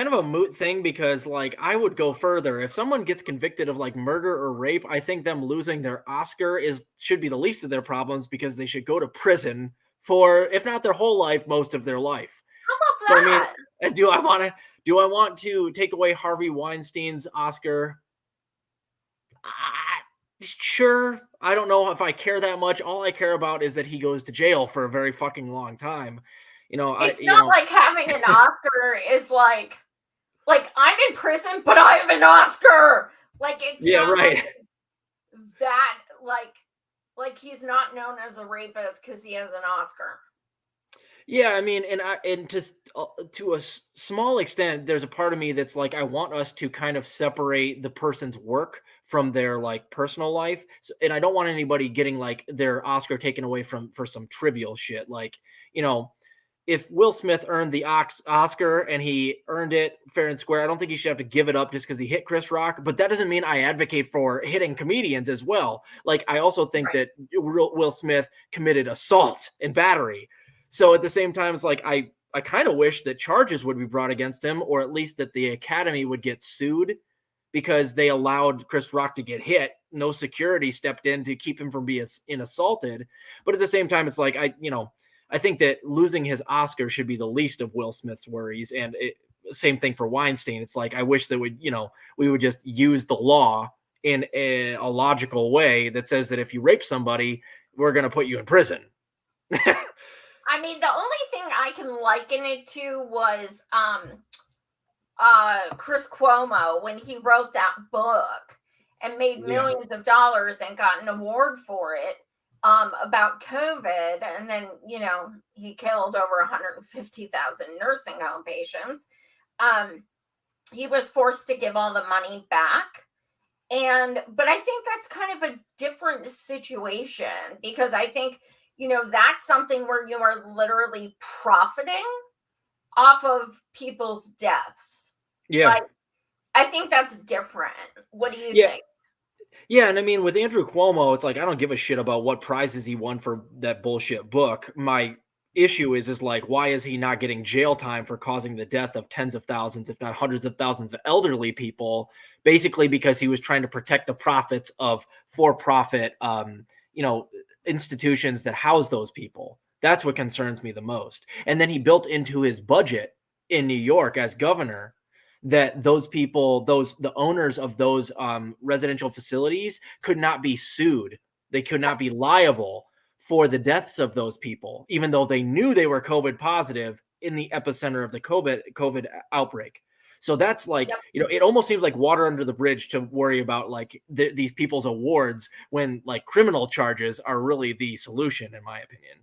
of a moot thing, because like I would go further. If someone gets convicted of like murder or rape, I think them losing their Oscar should be the least of their problems, because they should go to prison for, if not their whole life, most of their life. How about So that? I mean, do I want to take away Harvey Weinstein's Oscar? Sure. I don't know if I care that much. All I care about is that he goes to jail for a very fucking long time. You know, It's not like having an Oscar is like I'm in prison, but I have an Oscar. Like it's not right. like that. Like he's not known as a rapist because he has an Oscar. Yeah, I mean, and to a small extent, there's a part of me that's like, I want us to kind of separate the person's work from their like personal life, and I don't want anybody getting like their Oscar taken away for some trivial shit. Like, you know, if Will Smith earned the Oscar and he earned it fair and square, I don't think he should have to give it up just because he hit Chris Rock. But that doesn't mean I advocate for hitting comedians as well. Like, I also think that Will Smith committed assault and battery. So at the same time, it's like I kind of wish that charges would be brought against him, or at least that the Academy would get sued because they allowed Chris Rock to get hit. No security stepped in to keep him from being assaulted. But at the same time, it's like I think that losing his Oscar should be the least of Will Smith's worries. And same thing for Weinstein. It's like, I wish that we would just use the law in a logical way that says that if you rape somebody, we're going to put you in prison. I mean, the only thing I can liken it to was Chris Cuomo when he wrote that book and made millions of dollars and got an award for it. About COVID, and then he killed over 150,000 nursing home patients. He was forced to give all the money back, but I think that's kind of a different situation, because I think that's something where you are literally profiting off of people's deaths. Yeah, like, I think that's different. What do you think? Yeah, and I mean, with Andrew Cuomo, it's like, I don't give a shit about what prizes he won for that bullshit book. My issue is like, why is he not getting jail time for causing the death of tens of thousands, if not hundreds of thousands of elderly people, basically because he was trying to protect the profits of for-profit, institutions that house those people. That's what concerns me the most. And then he built into his budget in New York as governor that those people, the owners of those residential facilities could not be sued. They could not be liable for the deaths of those people, even though they knew they were COVID positive in the epicenter of the COVID outbreak. So that's like, it almost seems like water under the bridge to worry about like these people's awards when like criminal charges are really the solution, in my opinion.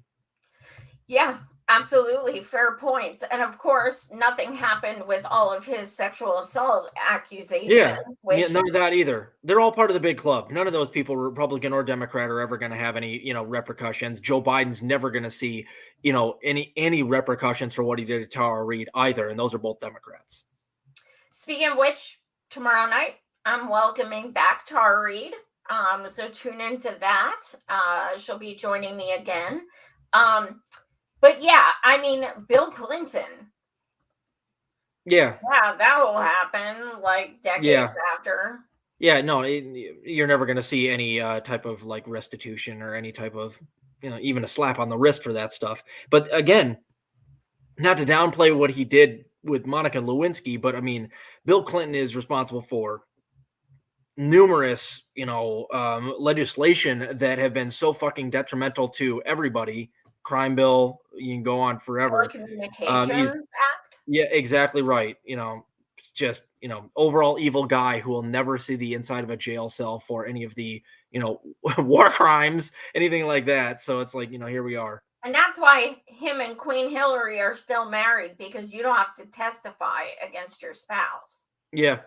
Yeah, absolutely. Fair points. And of course, nothing happened with all of his sexual assault accusations. Yeah, none of that either. They're all part of the big club. None of those people, Republican or Democrat, are ever going to have any, repercussions. Joe Biden's never going to see, any repercussions for what he did to Tara Reade either. And those are both Democrats. Speaking of which, tomorrow night, I'm welcoming back Tara Reade. So tune into that. She'll be joining me again. But yeah, I mean, Bill Clinton. Yeah, that will happen like decades after. Yeah, no, you're never going to see any type of like restitution or any type of, even a slap on the wrist for that stuff. But again, not to downplay what he did with Monica Lewinsky, but I mean, Bill Clinton is responsible for numerous, legislation that have been so fucking detrimental to everybody. Crime bill, you can go on forever. He's Telecommunications Act. Yeah, exactly right. Just overall evil guy who will never see the inside of a jail cell for any of the war crimes, anything like that. So it's like, here we are. And that's why him and Queen Hillary are still married, because you don't have to testify against your spouse. Yeah.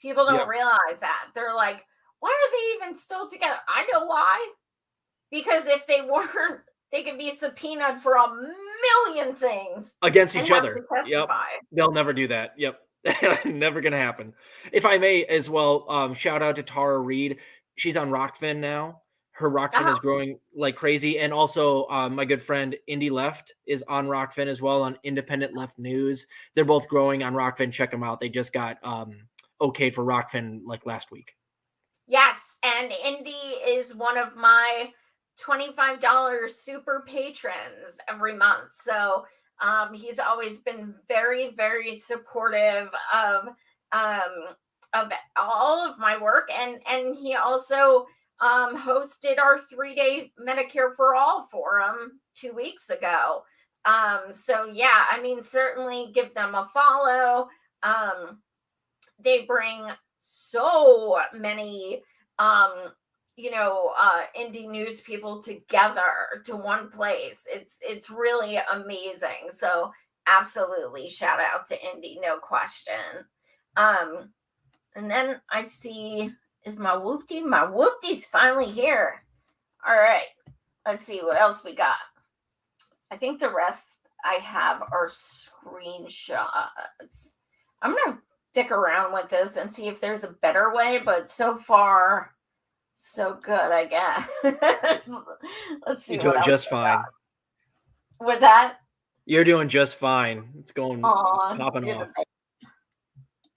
People don't realize that. They're like, why are they even still together? I know why. Because if they weren't, they could be subpoenaed for a million things against each other. Yep. They'll never do that. Yep. Never going to happen. If I may as well, shout out to Tara Reid. She's on Rockfin now. Her Rockfin is growing like crazy. And also my good friend Indy Left is on Rockfin as well, on Independent Left News. They're both growing on Rockfin. Check them out. They just got okayed for Rockfin like last week. Yes. And Indy is one of my $25 super patrons every month. So he's always been very, very supportive of all of my work. And he also hosted our 3-day Medicare for All forum 2 weeks ago. So yeah, I mean, certainly give them a follow. They bring so many indie news people together to one place. It's really amazing. So absolutely shout out to Indy, no question. And then I see, is my whoopty? My whoopty's finally here. All right, let's see what else we got. I think the rest I have are screenshots. I'm gonna stick around with this and see if there's a better way, but so far so good, I guess. Let's see. You're doing just fine. What's that? You're doing just fine. It's going popping off.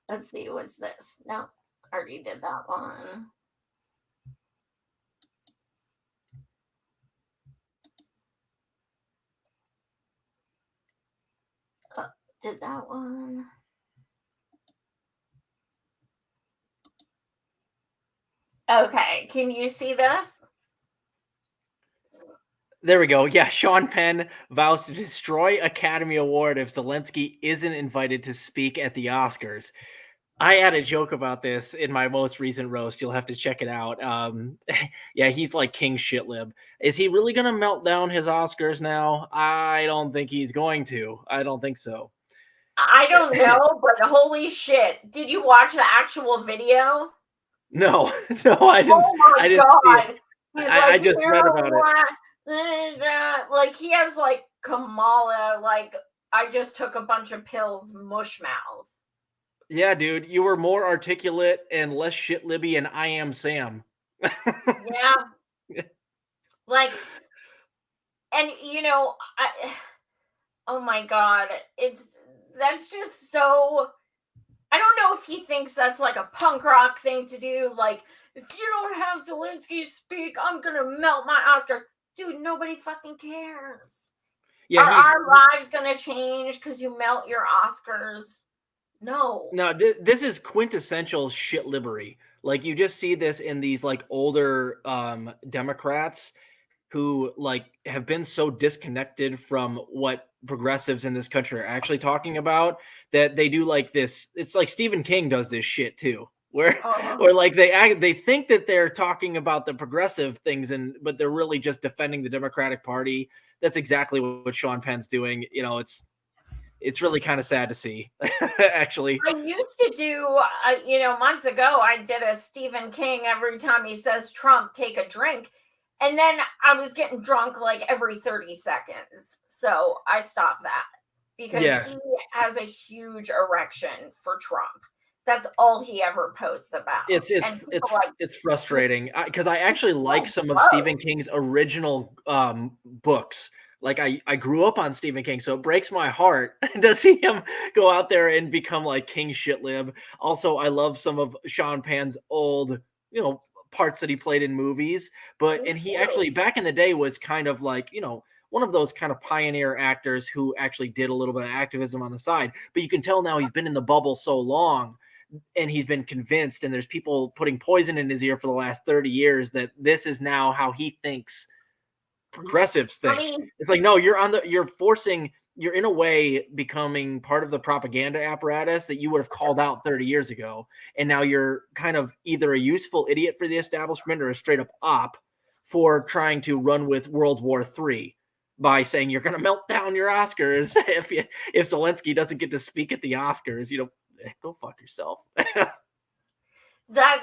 Let's see. What's this? No, I already did that one. Did that one. Okay, can you see this? There we go. Yeah, Sean Penn vows to destroy Academy Award if Zelensky isn't invited to speak at the Oscars. I had a joke about this in my most recent roast. You'll have to check it out. Yeah, he's like king shitlib. Is he really going to melt down his Oscars now? I don't think he's going to. I don't think so. I don't know, but holy shit. Did you watch the actual video? No, I didn't. Oh my God. I just read about it. Like, he has like Kamala, like, I just took a bunch of pills, mush mouth. Yeah, dude, you were more articulate and less shit libby and I Am Sam. Yeah. Like, and oh my God, that's just so, I don't know if he thinks that's like a punk rock thing to do. Like, if you don't have Zelensky speak, I'm going to melt my Oscars. Dude, nobody fucking cares. Yeah, Are our lives going to change because you melt your Oscars? No. No, this is quintessential shit liberty. Like, you just see this in these like older Democrats who like have been so disconnected from what progressives in this country are actually talking about that they do like this. It's like Stephen King does this shit too, where like they think that they're talking about the progressive things, but they're really just defending the Democratic Party. That's exactly what Sean Penn's doing. It's really kind of sad to see, actually. I used to do, months ago, I did a Stephen King every time he says Trump, take a drink. And then I was getting drunk like every 30 seconds. So I stopped that because he has a huge erection for Trump. That's all he ever posts about. It's frustrating because I actually like some of Stephen King's original books. Like I grew up on Stephen King, so it breaks my heart to see him go out there and become like King shitlib. Also, I love some of Sean Penn's old, parts that he played in movies. And he actually back in the day was kind of like, one of those kind of pioneer actors who actually did a little bit of activism on the side. But you can tell now he's been in the bubble so long and he's been convinced, and there's people putting poison in his ear for the last 30 years that this is now how he thinks progressives think. It's like, no, you're in a way becoming part of the propaganda apparatus that you would have called out 30 years ago. And now you're kind of either a useful idiot for the establishment or a straight up op for trying to run with World War III by saying you're going to melt down your Oscars if Zelensky doesn't get to speak at the Oscars. Go fuck yourself. That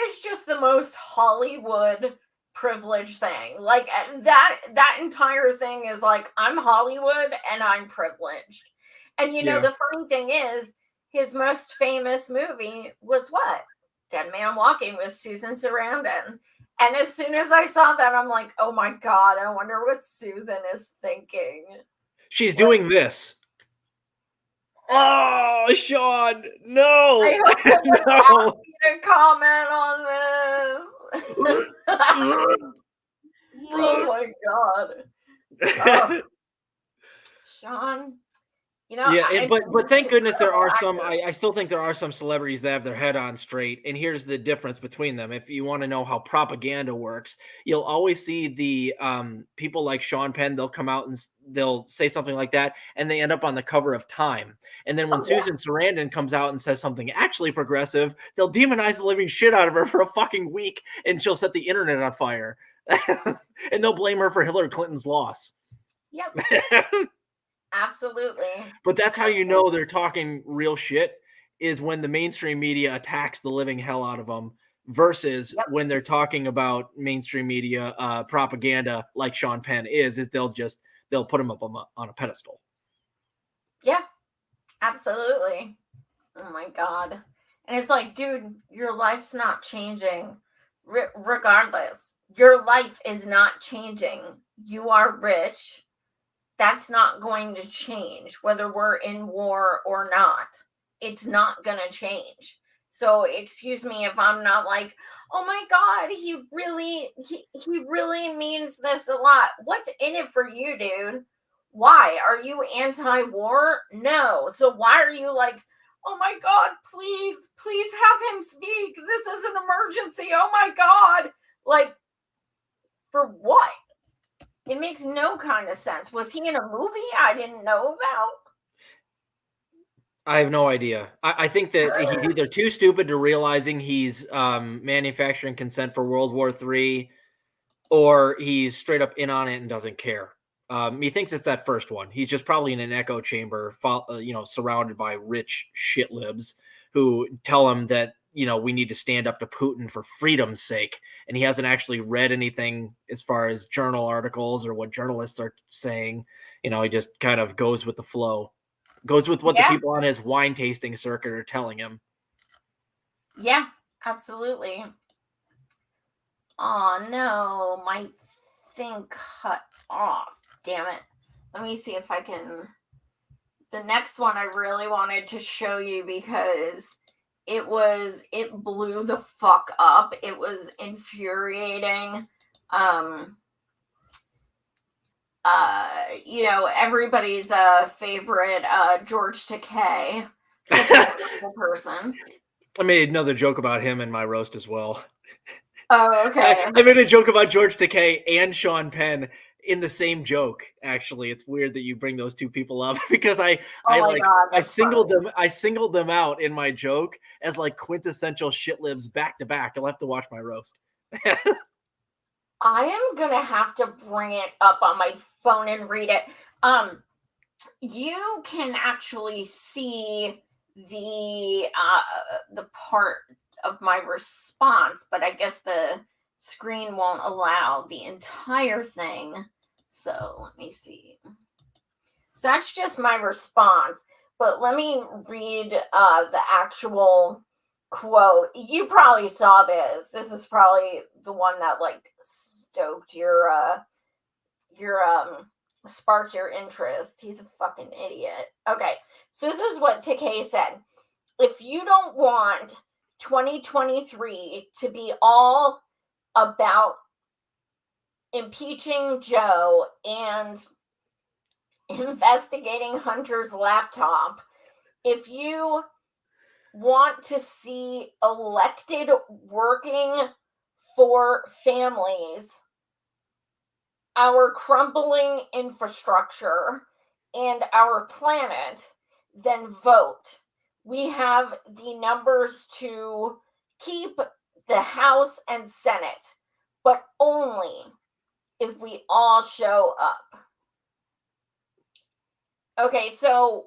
is just the most Hollywood privilege thing. Like that entire thing is like, I'm Hollywood and I'm privileged. And the funny thing is, his most famous movie was what? Dead Man Walking with Susan Sarandon. And as soon as I saw that, I'm like, oh my God, I wonder what Susan is thinking. She's doing this. Oh, Sean, no. I hope someone asked me to comment on this. Oh my God. Sean, but thank goodness there are some. I still think there are some celebrities that have their head on straight. And here's the difference between them. If you want to know how propaganda works, you'll always see the people like Sean Penn. They'll come out and they'll say something like that, and they end up on the cover of Time. And then when Susan Sarandon comes out and says something actually progressive, they'll demonize the living shit out of her for a fucking week, and she'll set the internet on fire. And they'll blame her for Hillary Clinton's loss. Yep. Absolutely. But that's how you know they're talking real shit, is when the mainstream media attacks the living hell out of them versus when they're talking about mainstream media propaganda like Sean Penn is they'll put him up on a pedestal. Yeah, absolutely. Oh my God. And it's like, dude, your life's not changing. Regardless, your life is not changing. You are rich. That's not going to change whether we're in war or not. It's not going to change. So excuse me if I'm not like, oh my God, he really means this a lot. What's in it for you, dude? Why? Are you anti-war? No. So why are you like, oh my God, please have him speak. This is an emergency. Oh my God. Like, for what? It makes no kind of sense. Was he in a movie I didn't know about? I have no idea. I think that he's either too stupid to realizing he's manufacturing consent for World War III, or he's straight up in on it and doesn't care. He thinks it's that first one. He's just probably in an echo chamber, surrounded by rich shit libs who tell him that, we need to stand up to Putin for freedom's sake. And he hasn't actually read anything as far as journal articles or what journalists are saying. He just kind of goes with the flow, goes with what the people on his wine tasting circuit are telling him. Yeah, absolutely. Oh no, my thing cut off. Damn it. Let me see if I can. The next one I really wanted to show you because it blew the fuck up. It was infuriating. Everybody's favorite George Takei, such a wonderful person. I made another joke about him in my roast as well. Oh, okay. I made a joke about George Takei and Sean Penn in the same joke. Actually, it's weird that you bring those two people up because I singled them out in my joke as like quintessential shit libs back to back. I'll have to watch my roast. I am gonna have to bring it up on my phone and read it. You can actually see the part of my response, but I guess the screen won't allow the entire thing. So let me see. So that's just my response. But let me read the actual quote. You probably saw this. This is probably the one that like stoked your sparked your interest. He's a fucking idiot. Okay, so this is what Takei said. If you don't want 2023 to be all about impeaching Joe and investigating Hunter's laptop, if you want to see elected working for families, our crumbling infrastructure, and our planet, then vote. We have the numbers to keep the House and Senate, but only if we all show up. Okay, so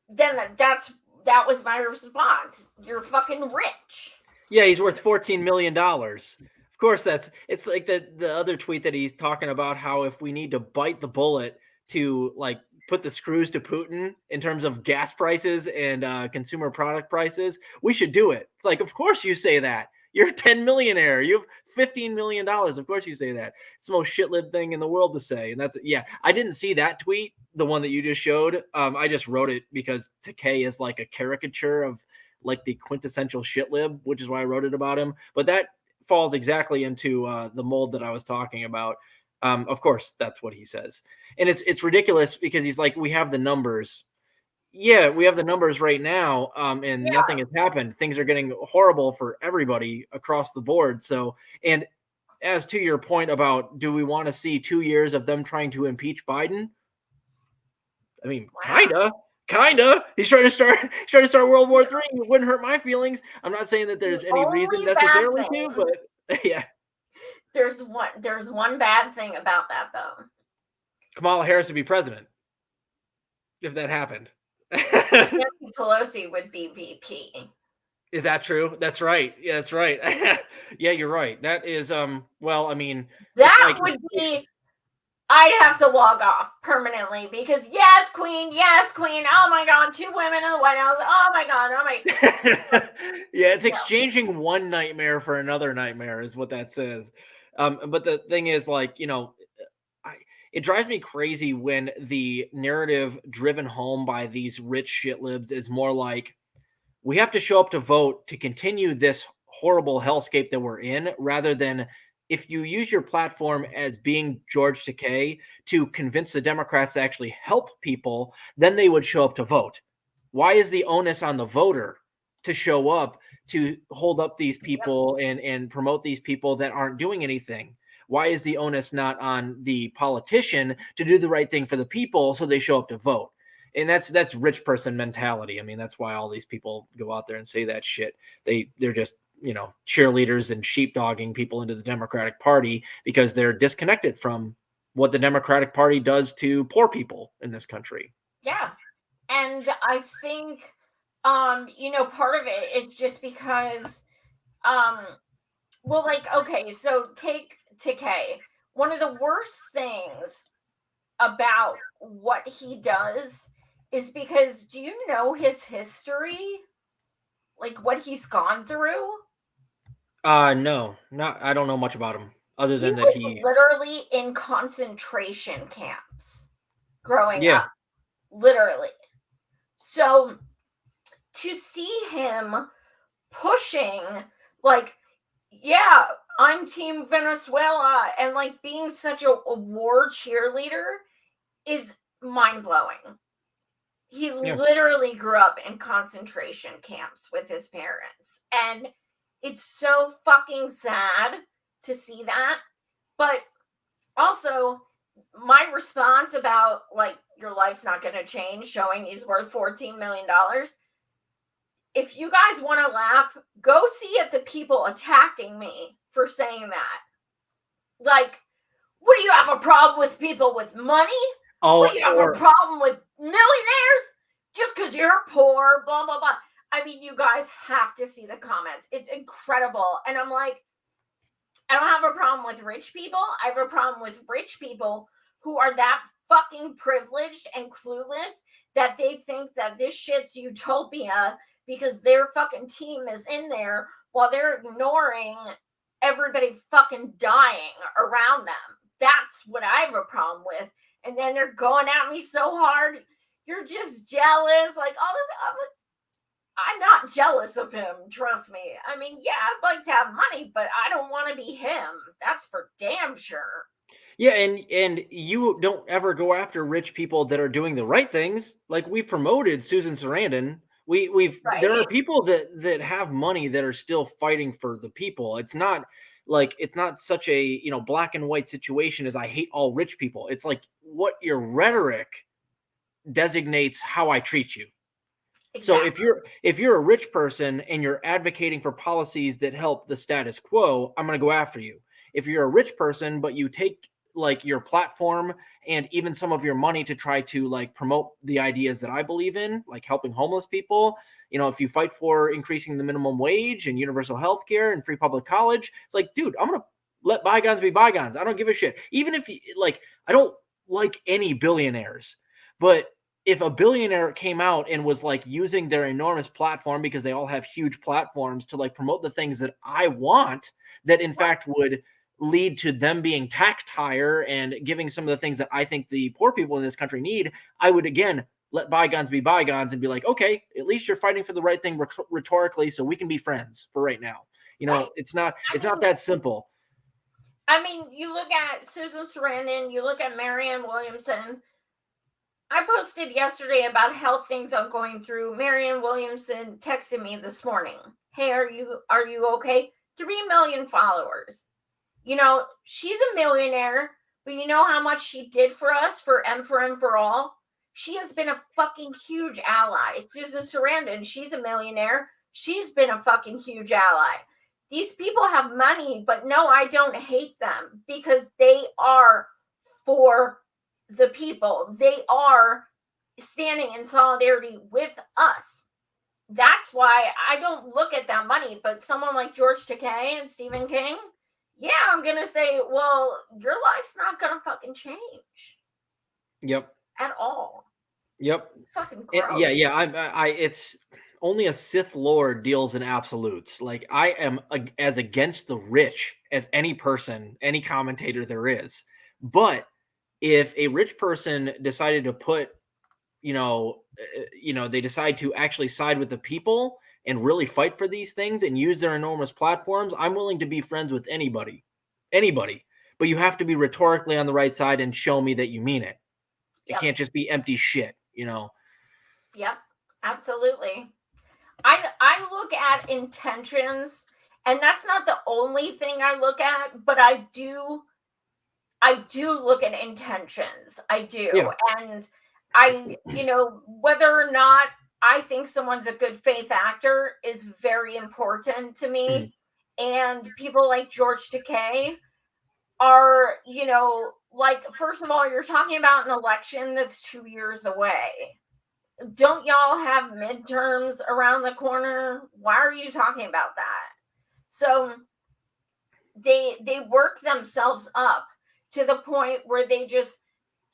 then that was my response. You're fucking rich. Yeah, he's worth $14 million. Of course, it's like the other tweet that he's talking about how if we need to bite the bullet to like put the screws to Putin in terms of gas prices and consumer product prices, we should do it. It's like, of course you say that. You're a 10 millionaire. You have $15 million. Of course you say that. It's the most shit-lib thing in the world to say. And that's, yeah, I didn't see that tweet, the one that you just showed. I just wrote it because Takei is like a caricature of like the quintessential shit-lib, which is why I wrote it about him. But that falls exactly into the mold that I was talking about. Of course, that's what he says. And it's ridiculous because he's like, we have the numbers. Yeah, we have the numbers right now, and nothing has happened. Things are getting horrible for everybody across the board. So, and as to your point about, do we want to see 2 years of them trying to impeach Biden? I mean, kinda. He's trying to start World War III. It wouldn't hurt my feelings. I'm not saying that there's any reason necessarily to, but yeah. There's one bad thing about that though. Kamala Harris would be president if that happened. Nancy Pelosi would be VP. Is that true? That's right. Yeah, that's right. Yeah, you're right. That is well, I mean, that would be, I'd have to log off permanently because yes, queen. Oh my God, 2 women in the White House. Oh my God. Yeah, it's exchanging one nightmare for another nightmare is what that says. But the thing is, like, you know, it drives me crazy when the narrative driven home by these rich shit libs is more like, we have to show up to vote to continue this horrible hellscape that we're in, rather than if you use your platform as being George Takei to convince the Democrats to actually help people, then they would show up to vote. Why is the onus on the voter to show up to hold up these people and promote these people that aren't doing anything? Why is the onus not on the politician to do the right thing for the people so they show up to vote? And that's rich person mentality. I mean, that's why all these people go out there and say that shit. They're just, you know, cheerleaders and sheepdogging people into the Democratic Party because they're disconnected from what the Democratic Party does to poor people in this country. Yeah. And I think, you know, part of it is just because, well, like, okay, so take Takei. One of the worst things about what he does is because, do you know his history? Like what he's gone through? No, I don't know much about him other than that he literally in concentration camps growing up. Literally. So to see him pushing like, yeah, I'm Team Venezuela, and like being such a war cheerleader is mind-blowing. He literally grew up in concentration camps with his parents. And it's so fucking sad to see that. But also, my response about, like, your life's not going to change, showing he's worth $14 million. If you guys want to laugh, go see at the people attacking me for saying that. Like, what do you have a problem with people with money? What do you have a problem with millionaires? Just because you're poor, blah, blah, blah. I mean, you guys have to see the comments. It's incredible. And I'm like, I don't have a problem with rich people. I have a problem with rich people who are that fucking privileged and clueless that they think that this shit's utopia because their fucking team is in there while they're ignoring everybody fucking dying around them. That's what I have a problem with. And then they're going at me so hard. You're just jealous. Like all this. I'm not jealous of him. Trust me. I mean, yeah, I'd like to have money, but I don't want to be him. That's for damn sure. Yeah, and you don't ever go after rich people that are doing the right things. Like we've promoted Susan Sarandon. We've there are Right. people that have money that are still fighting for the people. It's not such a, black and white situation as I hate all rich people. It's like what your rhetoric designates how I treat you. So Exactly. if you're a rich person and you're advocating for policies that help the status quo, I'm going to go after you. If you're a rich person but you take like your platform and even some of your money to try to like promote the ideas that I believe in, like helping homeless people, if you fight for increasing the minimum wage and universal health care and free public college, it's like, dude, I'm going to let bygones be bygones. I don't give a shit. Even if I don't like any billionaires, but if a billionaire came out and was like using their enormous platform, because they all have huge platforms, to like promote the things that I want, that in fact would lead to them being taxed higher and giving some of the things that I think the poor people in this country need, I would again let bygones be bygones and be like, okay, at least you're fighting for the right thing rhetorically, so we can be friends for right now. Right. It's not I mean, that simple. you look at Susan Sarandon, you look at Marianne Williamson. I posted yesterday about health things I'm going through. Marianne Williamson texted me this morning. Hey, are you okay? 3 million followers. She's a millionaire, but you know how much she did for us for M for M for All? She has been a fucking huge ally. Susan Sarandon, she's a millionaire. She's been a fucking huge ally. These people have money, but no, I don't hate them because they are for the people. They are standing in solidarity with us. That's why I don't look at that money. But someone like George Takei and Stephen King, yeah, I'm gonna say, well, your life's not gonna fucking change Yep. at all. Yep. It's fucking gross. Yeah. It's only a Sith Lord deals in absolutes. Like I am as against the rich as any person, any commentator there is. But if a rich person decided to put, they decide to actually side with the people and really fight for these things and use their enormous platforms, I'm willing to be friends with anybody. But you have to be rhetorically on the right side and show me that you mean it. It Yep. can't just be empty shit, Yep, absolutely. I look at intentions, and that's not the only thing I look at, but I do look at intentions. I do. Yeah. And whether or not I think someone's a good faith actor is very important to me. And people like George Takei are, like, first of all, you're talking about an election that's 2 years away. Don't y'all have midterms around the corner? Why are you talking about that? So they work themselves up to the point where they just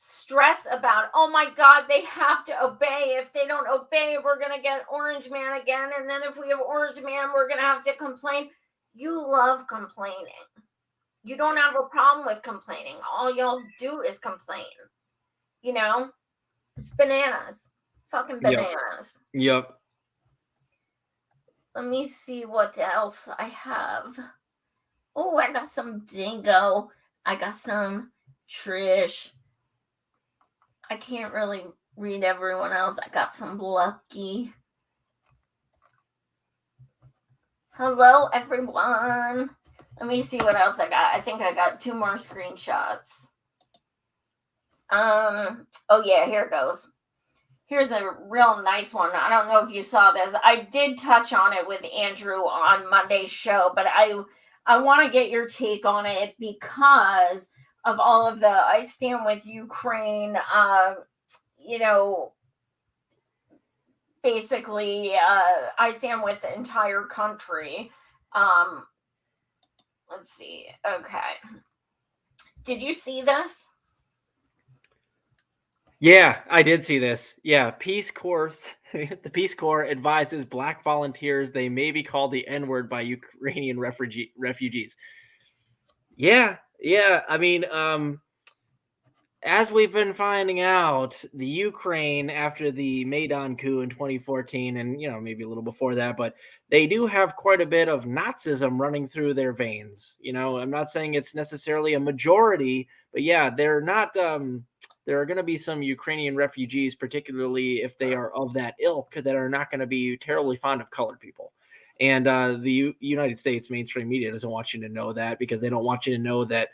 stress about, oh my god, they have to obey. If they don't obey, we're gonna get Orange Man again, and then if we have Orange Man, we're gonna have to complain. You love complaining. You don't have a problem with complaining. All y'all do is complain. It's bananas. Fucking bananas. Yep. Let me see what else I have. Oh, I got some Dingo. I got some Trish. I can't really read everyone else. I got some Lucky. Hello, everyone. Let me see what else I got. I think I got 2 more screenshots. Oh yeah, here it goes. Here's a real nice one. I don't know if you saw this. I did touch on it with Andrew on Monday's show, but I want to get your take on it because of all of the I stand with Ukraine, basically I stand with the entire country. Let's see. Okay. Did you see this? Yeah, I did see this. Yeah, Peace Corps. The Peace Corps advises Black volunteers they may be called the N-word by Ukrainian refugees. Yeah. I mean, as we've been finding out, the Ukraine, after the Maidan coup in 2014, and maybe a little before that, but they do have quite a bit of Nazism running through their veins. I'm not saying it's necessarily a majority, but yeah, they're not. There are going to be some Ukrainian refugees, particularly if they are of that ilk, that are not going to be terribly fond of colored people. And the United States mainstream media doesn't want you to know that, because they don't want you to know that,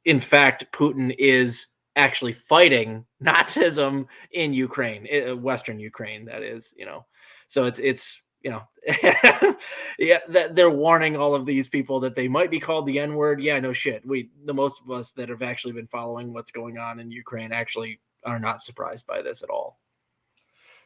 in fact, Putin is actually fighting Nazism in Ukraine, Western Ukraine, that is, So it's yeah, that they're warning all of these people that they might be called the N-word. Yeah, no shit. The most of us that have actually been following what's going on in Ukraine actually are not surprised by this at all.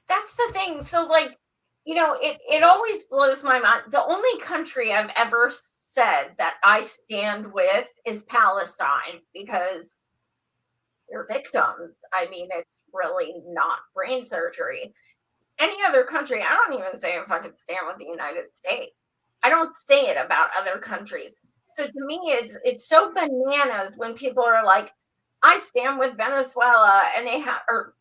That's the thing. So, like, it always blows my mind. The only country I've ever said that I stand with is Palestine, because they're victims. I mean, it's really not brain surgery. Any other country, I don't even say if I could stand with the United States. I don't say it about other countries. So to me, it's so bananas when people are like, I stand with Venezuela, and they have, or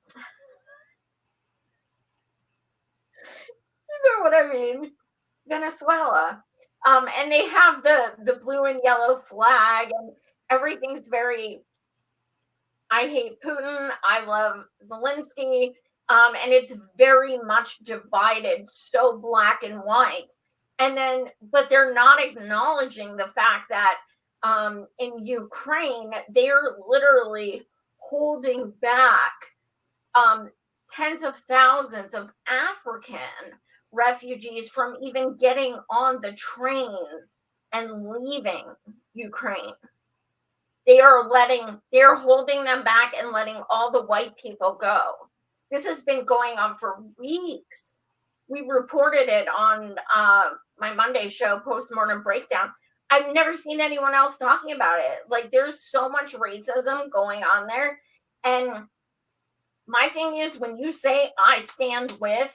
you know what I mean, Venezuela. And they have the blue and yellow flag, and everything's very, I hate Putin, I love Zelensky, and it's very much divided, so black and white. And then, but they're not acknowledging the fact that in Ukraine, they're literally holding back um, tens of thousands of African refugees from even getting on the trains and leaving Ukraine. They're holding them back and letting all the white people go. This has been going on for weeks. We reported it on my Monday show, Postmortem Breakdown. I've never seen anyone else talking about it. Like, there's so much racism going on there. And my thing is, when you say I stand with,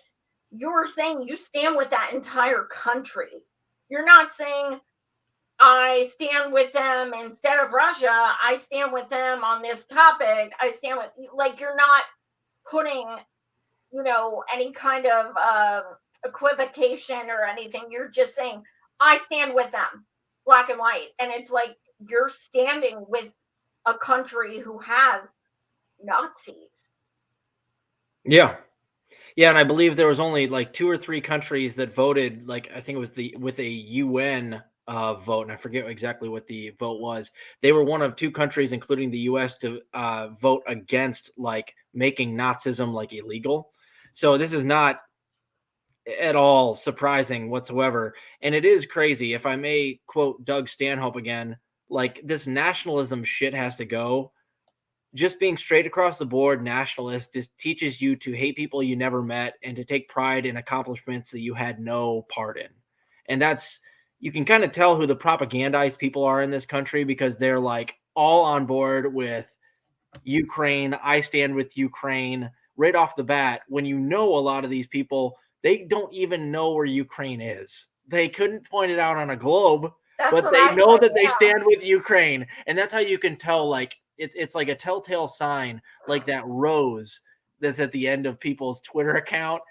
you're saying you stand with that entire country. You're not saying I stand with them instead of Russia. I stand with them on this topic. I stand with, like, you're not putting, any kind of equivocation or anything. You're just saying, I stand with them, black and white. And it's like you're standing with a country who has Nazis. Yeah. Yeah, and I believe there was only like 2 or 3 countries that voted, like I think it was with a UN vote, and I forget exactly what the vote was. They were one of 2 countries, including the US, to vote against like making Nazism like illegal. So this is not at all surprising whatsoever, and it is crazy. If I may quote Doug Stanhope again, like, this nationalism shit has to go. Just being straight across the board nationalist just teaches you to hate people you never met and to take pride in accomplishments that you had no part in. And you can kind of tell who the propagandized people are in this country, because they're like all on board with Ukraine. I stand with Ukraine right off the bat, when a lot of these people, they don't even know where Ukraine is. They couldn't point it out on a globe, but they know that they stand with Ukraine. And that's how you can tell, like, it's like a telltale sign, like that rose that's at the end of people's Twitter account.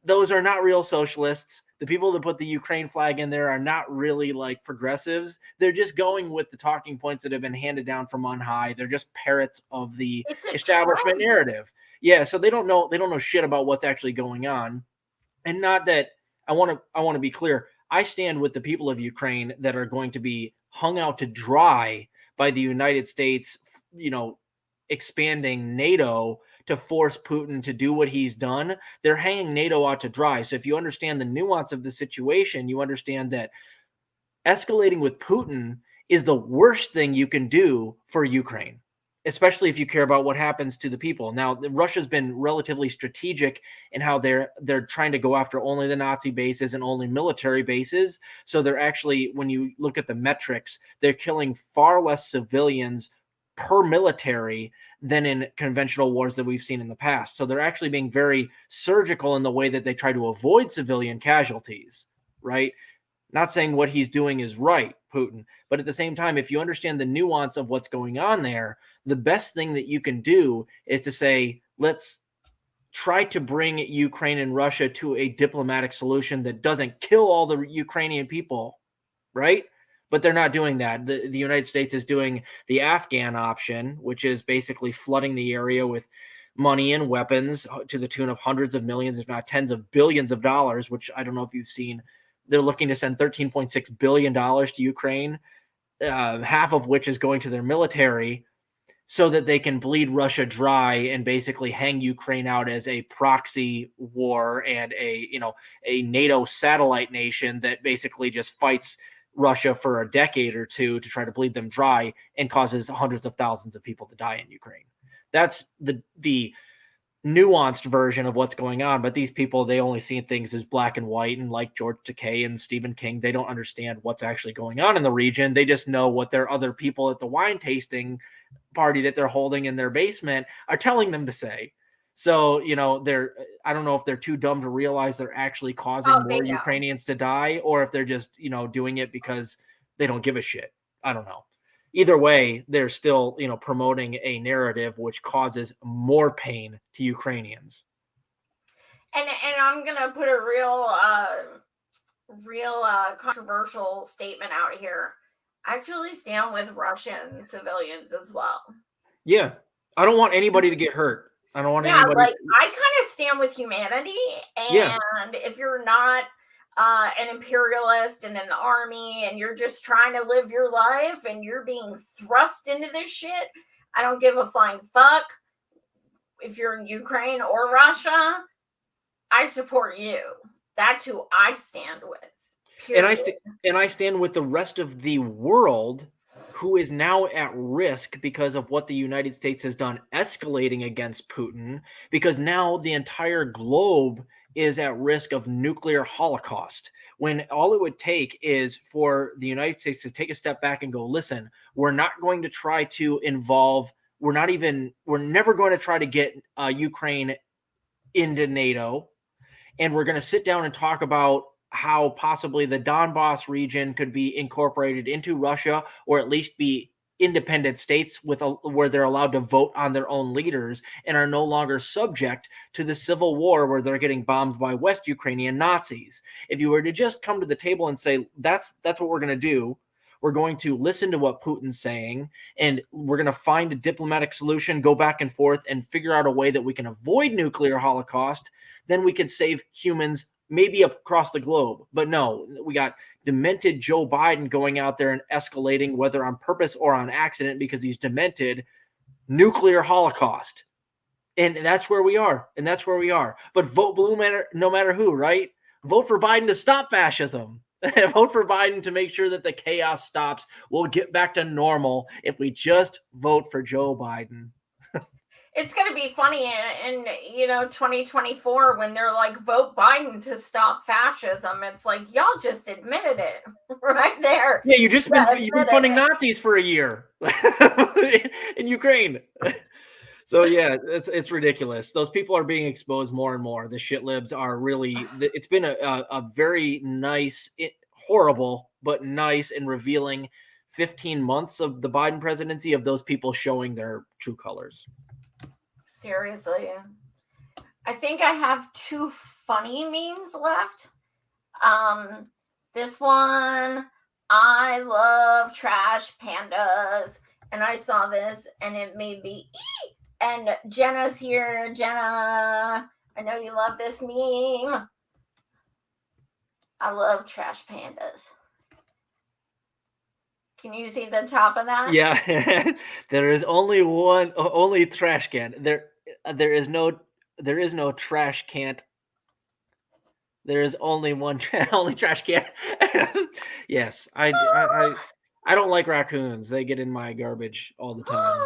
Those are not real socialists. The people that put the Ukraine flag in there are not really like progressives. They're just going with the talking points that have been handed down from on high. They're just parrots of the establishment narrative. Yeah, so they don't know shit about what's actually going on. And not that I want to be clear. I stand with the people of Ukraine that are going to be hung out to dry by the United States, expanding NATO to force Putin to do what he's done. They're hanging NATO out to dry. So if you understand the nuance of the situation, you understand that escalating with Putin is the worst thing you can do for Ukraine, especially if you care about what happens to the people. Now, Russia's been relatively strategic in how they're trying to go after only the Nazi bases and only military bases. So they're actually, when you look at the metrics, they're killing far less civilians per military than in conventional wars that we've seen in the past. So they're actually being very surgical in the way that they try to avoid civilian casualties, right? Not saying what he's doing is right, Putin, but at the same time, if you understand the nuance of what's going on there, the best thing that you can do is to say, let's try to bring Ukraine and Russia to a diplomatic solution that doesn't kill all the Ukrainian people, right? But they're not doing that. The United States is doing the Afghan option, which is basically flooding the area with money and weapons to the tune of hundreds of millions, if not tens of billions of dollars, which I don't know if you've seen. They're looking to send $13.6 billion to Ukraine, half of which is going to their military, so that they can bleed Russia dry and basically hang Ukraine out as a proxy war and a NATO satellite nation that basically just fights Russia for a decade or two to try to bleed them dry and causes hundreds of thousands of people to die in Ukraine. That's the nuanced version of what's going on. But these people, they only see things as black and white, and like George Takei and Stephen King, they don't understand what's actually going on in the region. They just know what their other people at the wine tasting party that they're holding in their basement are telling them to say. So, I don't know if they're too dumb to realize they're actually causing more Ukrainians to die, or if they're just, doing it because they don't give a shit. I don't know. Either way, they're still, promoting a narrative which causes more pain to Ukrainians. And I'm going to put a real controversial statement out here. I actually stand with Russian civilians as well. Yeah. I don't want anybody to get hurt. I don't want anybody. Like, I kind of stand with humanity. And if you're not an imperialist and in the army and you're just trying to live your life and you're being thrust into this shit, I don't give a flying fuck if you're in Ukraine or Russia. I support you. That's who I stand with. Period. And I stand with the rest of the world who is now at risk because of what the United States has done, escalating against Putin, because now the entire globe is at risk of nuclear holocaust, when all it would take is for the United States to take a step back and go, listen, we're not going to try to involve, we're never going to try to get Ukraine into NATO. And we're going to sit down and talk about how possibly the Donbass region could be incorporated into Russia, or at least be independent states where they're allowed to vote on their own leaders and are no longer subject to the civil war where they're getting bombed by West Ukrainian Nazis. If you were to just come to the table and say, that's what we're going to do, we're going to listen to what Putin's saying, and we're going to find a diplomatic solution, go back and forth, and figure out a way that we can avoid nuclear holocaust, then we could save humans maybe across the globe. But no, we got demented Joe Biden going out there and escalating, whether on purpose or on accident, because he's demented, nuclear holocaust. And that's where we are. And that's where we are. But vote blue no matter who, right? Vote for Biden to stop fascism. Vote for Biden to make sure that the chaos stops. We'll get back to normal if we just vote for Joe Biden. It's going to be funny in 2024 when they're like, vote Biden to stop fascism. It's like, y'all just admitted it right there. Yeah, you've been funding Nazis for a year in Ukraine. So yeah, it's ridiculous. Those people are being exposed more and more. The shit libs are really, it's been a very nice, horrible, but nice and revealing 15 months of the Biden presidency, of those people showing their true colors. Seriously. I think I have 2 funny memes left. This one, I love trash pandas. And I saw this and it made me eat. And Jenna's here. Jenna, I know you love this meme. I love trash pandas. Can you see the top of that? Yeah. There is only trash can. There is no trash can't. There is only only trash can. Yes. I don't like raccoons. They get in my garbage all the time.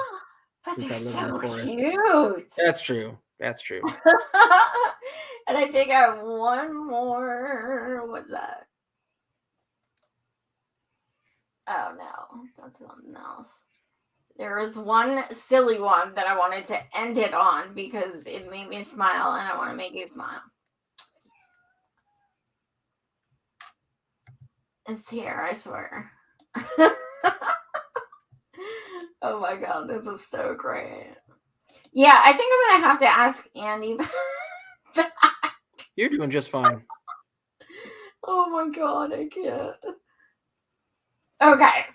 But since they're I live so in the forest. cute. That's true. That's true. And I think I have one more. What's that? Oh no, that's something else. There was one silly one that I wanted to end it on because it made me smile and I want to make you smile. It's here, I swear. Oh my god, this is so great. Yeah, I think I'm gonna have to ask Andy. You're doing just fine. Oh my god, I can't. Okay.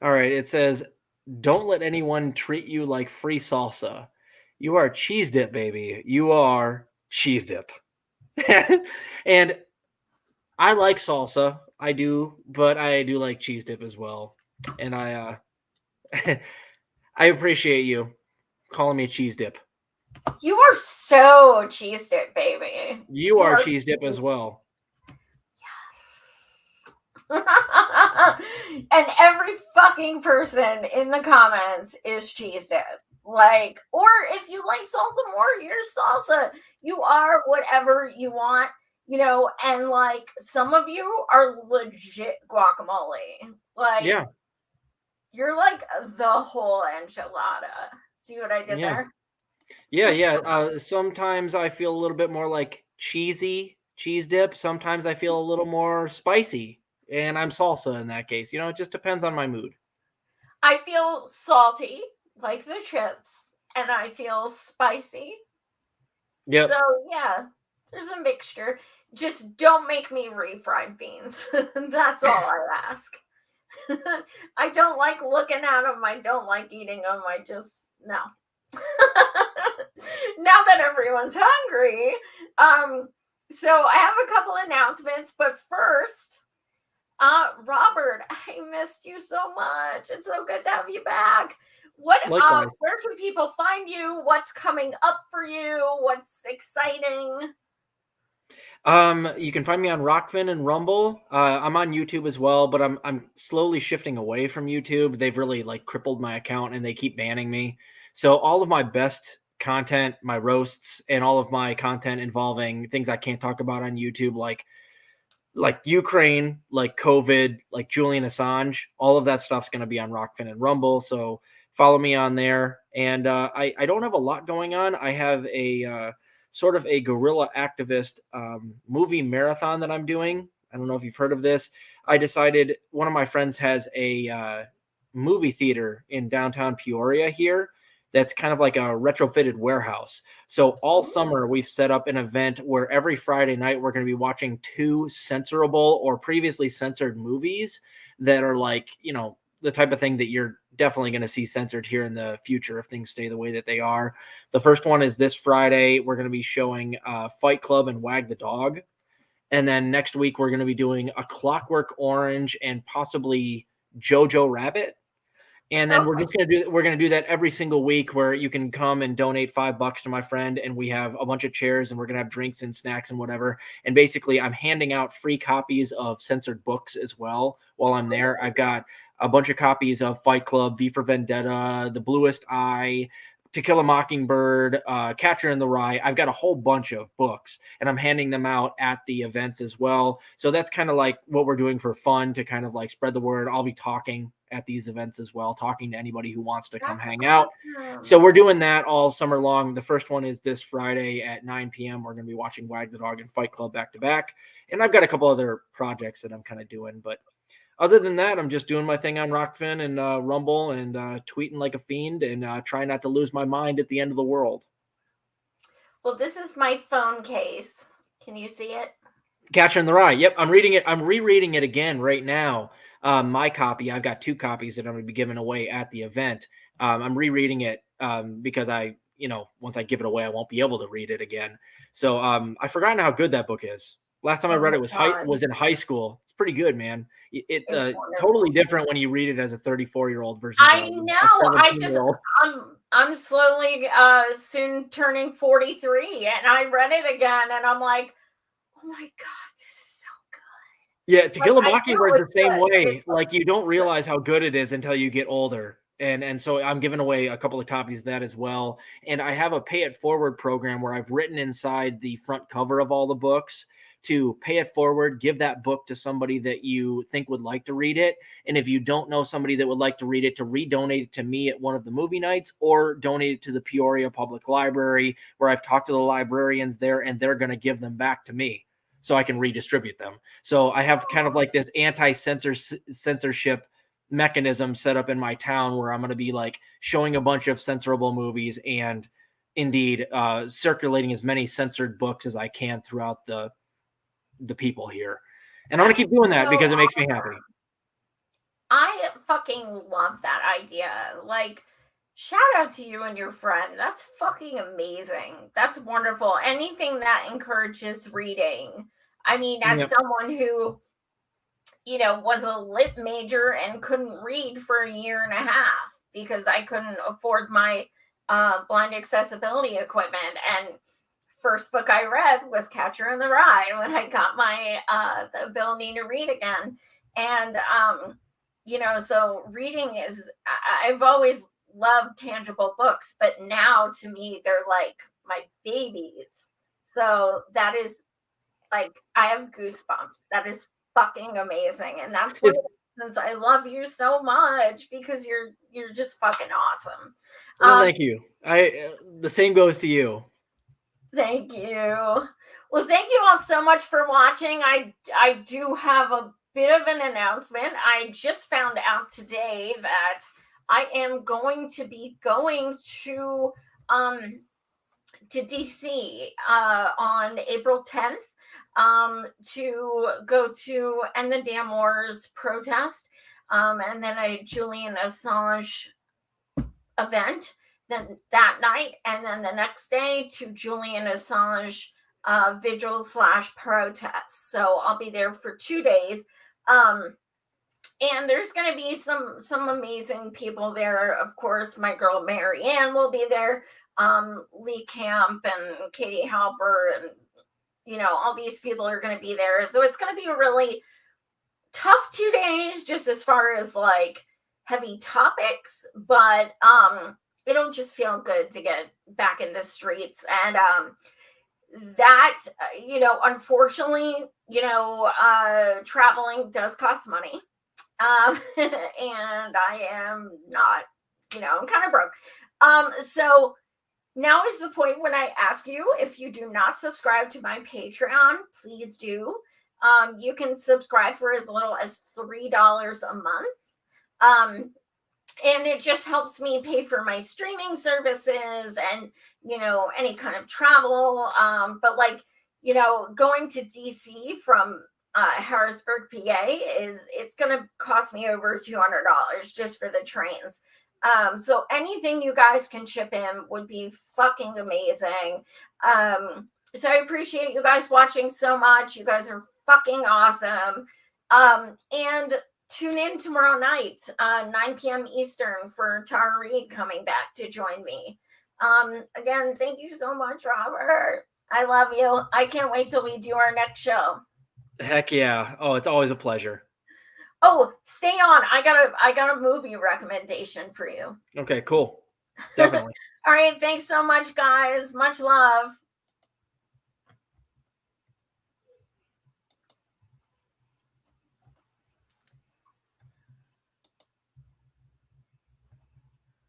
All right. It says, "Don't let anyone treat you like free salsa. You are cheese dip, baby. You are cheese dip." And I like salsa. I do, but I do like cheese dip as well. And I I appreciate you calling me cheese dip. You are so cheese dip, baby. You are cheese dip as well. And every fucking person in the comments is cheese dip. Like, or if you like salsa more, you're salsa. You are whatever you want, you know, and like some of you are legit guacamole. Like, Yeah. you're like the whole enchilada. See what I did Yeah. there? Yeah. Sometimes I feel a little bit more like cheesy cheese dip. Sometimes I feel a little more spicy, and I'm salsa in that case. It just depends on my mood. I feel salty, like the chips, and I feel spicy. Yep. So yeah, there's a mixture. Just don't make me refried beans. That's all I ask. I don't like looking at them. I don't like eating them. I just no. Now that everyone's hungry, so I have a couple announcements, but first, Robert, I missed you so much. It's so good to have you back. Likewise. Where can people find you? What's coming up for you? What's exciting? You can find me on Rockfin and Rumble. I'm on YouTube as well, but I'm slowly shifting away from YouTube. They've really crippled my account and they keep banning me. So all of my best content, my roasts, and all of my content involving things I can't talk about on YouTube, like Ukraine, like COVID, like Julian Assange, all of that stuff's going to be on Rockfin and Rumble. So follow me on there. And I don't have a lot going on. I have a sort of a guerrilla activist movie marathon that I'm doing. I don't know if you've heard of this. I decided one of my friends has a movie theater in downtown Peoria here that's kind of like a retrofitted warehouse. So all summer we've set up an event where every Friday night we're going to be watching 2 censorable or previously censored movies that are the type of thing that you're definitely going to see censored here in the future if things stay the way that they are. The first one is this Friday. We're going to be showing Fight Club and Wag the Dog. And then next week we're going to be doing A Clockwork Orange and possibly Jojo Rabbit. And then we're going to do that every single week where you can come and donate $5 to my friend. And we have a bunch of chairs and we're going to have drinks and snacks and whatever. And basically I'm handing out free copies of censored books as well. While I'm there, I've got a bunch of copies of Fight Club, V for Vendetta, The Bluest Eye, To Kill a Mockingbird, Catcher in the Rye. I've got a whole bunch of books and I'm handing them out at the events as well. So that's kind of like what we're doing for fun to kind of spread the word. I'll be talking at these events as well, talking to anybody who wants to come hang out. So we're doing that all summer long. The first one is this Friday at 9 p.m. We're going to be watching Wag the Dog and Fight Club back to back. And I've got a couple other projects that I'm kind of doing, but other than that, I'm just doing my thing on Rockfin and Rumble and tweeting like a fiend and trying not to lose my mind at the end of the world. Well, this is my phone case. Can you see it? Catcher in the Rye. Yep, I'm reading it. I'm rereading it again right now. My copy, I've got 2 copies that I'm going to be giving away at the event. I'm rereading it because once I give it away, I won't be able to read it again. So I've forgotten how good that book is. Last time I read it was in high school. It's pretty good, man. It's totally different when you read it as a 34-year-old versus I know. a 17-year-old. I'm slowly soon turning 43, and I read it again, and I'm like, oh my god, this is so good. Yeah, To Kill a Mockingbird is the same way. You don't realize how good it is until you get older. And so I'm giving away a couple of copies of that as well. And I have a pay it forward program where I've written inside the front cover of all the books to pay it forward, give that book to somebody that you think would like to read it. And if you don't know somebody that would like to read it, to redonate it to me at one of the movie nights, or donate it to the Peoria Public Library, where I've talked to the librarians there and they're going to give them back to me so I can redistribute them. So I have kind of like this anti-censorship mechanism set up in my town where I'm going to be like showing a bunch of censorable movies and indeed circulating as many censored books as I can throughout the people here. And I'm going to keep doing that because it makes me happy. I fucking love that idea. Like, shout out to you and your friend. That's fucking amazing. That's wonderful. Anything that encourages reading. I mean, as someone who, you know, was a lit major and couldn't read for a year and a half because I couldn't afford my blind accessibility equipment. And first book I read was Catcher in the Rye when I got my the ability to read again. And you know, so reading is, I've always loved tangible books, but now to me they're like my babies. So that is like, I have goosebumps. That is fucking amazing. And that's one of the reasons I love you so much, because you're just fucking awesome. Well, thank you. The same goes to you. Thank you. Well, thank you all so much for watching. I do have a bit of an announcement. I just found out today that I am going to be going to DC on April 10th to go to End the Damn Wars protest, and then a Julian Assange event then that night, and then the next day to Julian Assange vigil / protest. So I'll be there for 2 days. And there's going to be some amazing people there. Of course, my girl Mary Ann will be there, Lee Camp and Katie Halper, and you know, all these people are going to be there. So it's going to be a really tough 2 days, just as far as like heavy topics, but it'll just feel good to get back in the streets. And that, you know, unfortunately, you know, traveling does cost money. And I am not, you know, I'm kind of broke. So now is the point when I ask you, if you do not subscribe to my Patreon, please do. You can subscribe for as little as $3 a month. And it just helps me pay for my streaming services and, you know, any kind of travel. But like, you know, going to DC from Harrisburg, PA it's going to cost me over $200 just for the trains. So anything you guys can chip in would be fucking amazing. So I appreciate you guys watching so much. You guys are fucking awesome. And tune in tomorrow night, 9 p.m. Eastern, for Tara Reid coming back to join me. Again, thank you so much, Robert. I love you. I can't wait till we do our next show. Heck yeah. Oh, it's always a pleasure. Oh, stay on. I got a movie recommendation for you. Okay, cool. Definitely. All right. Thanks so much, guys. Much love.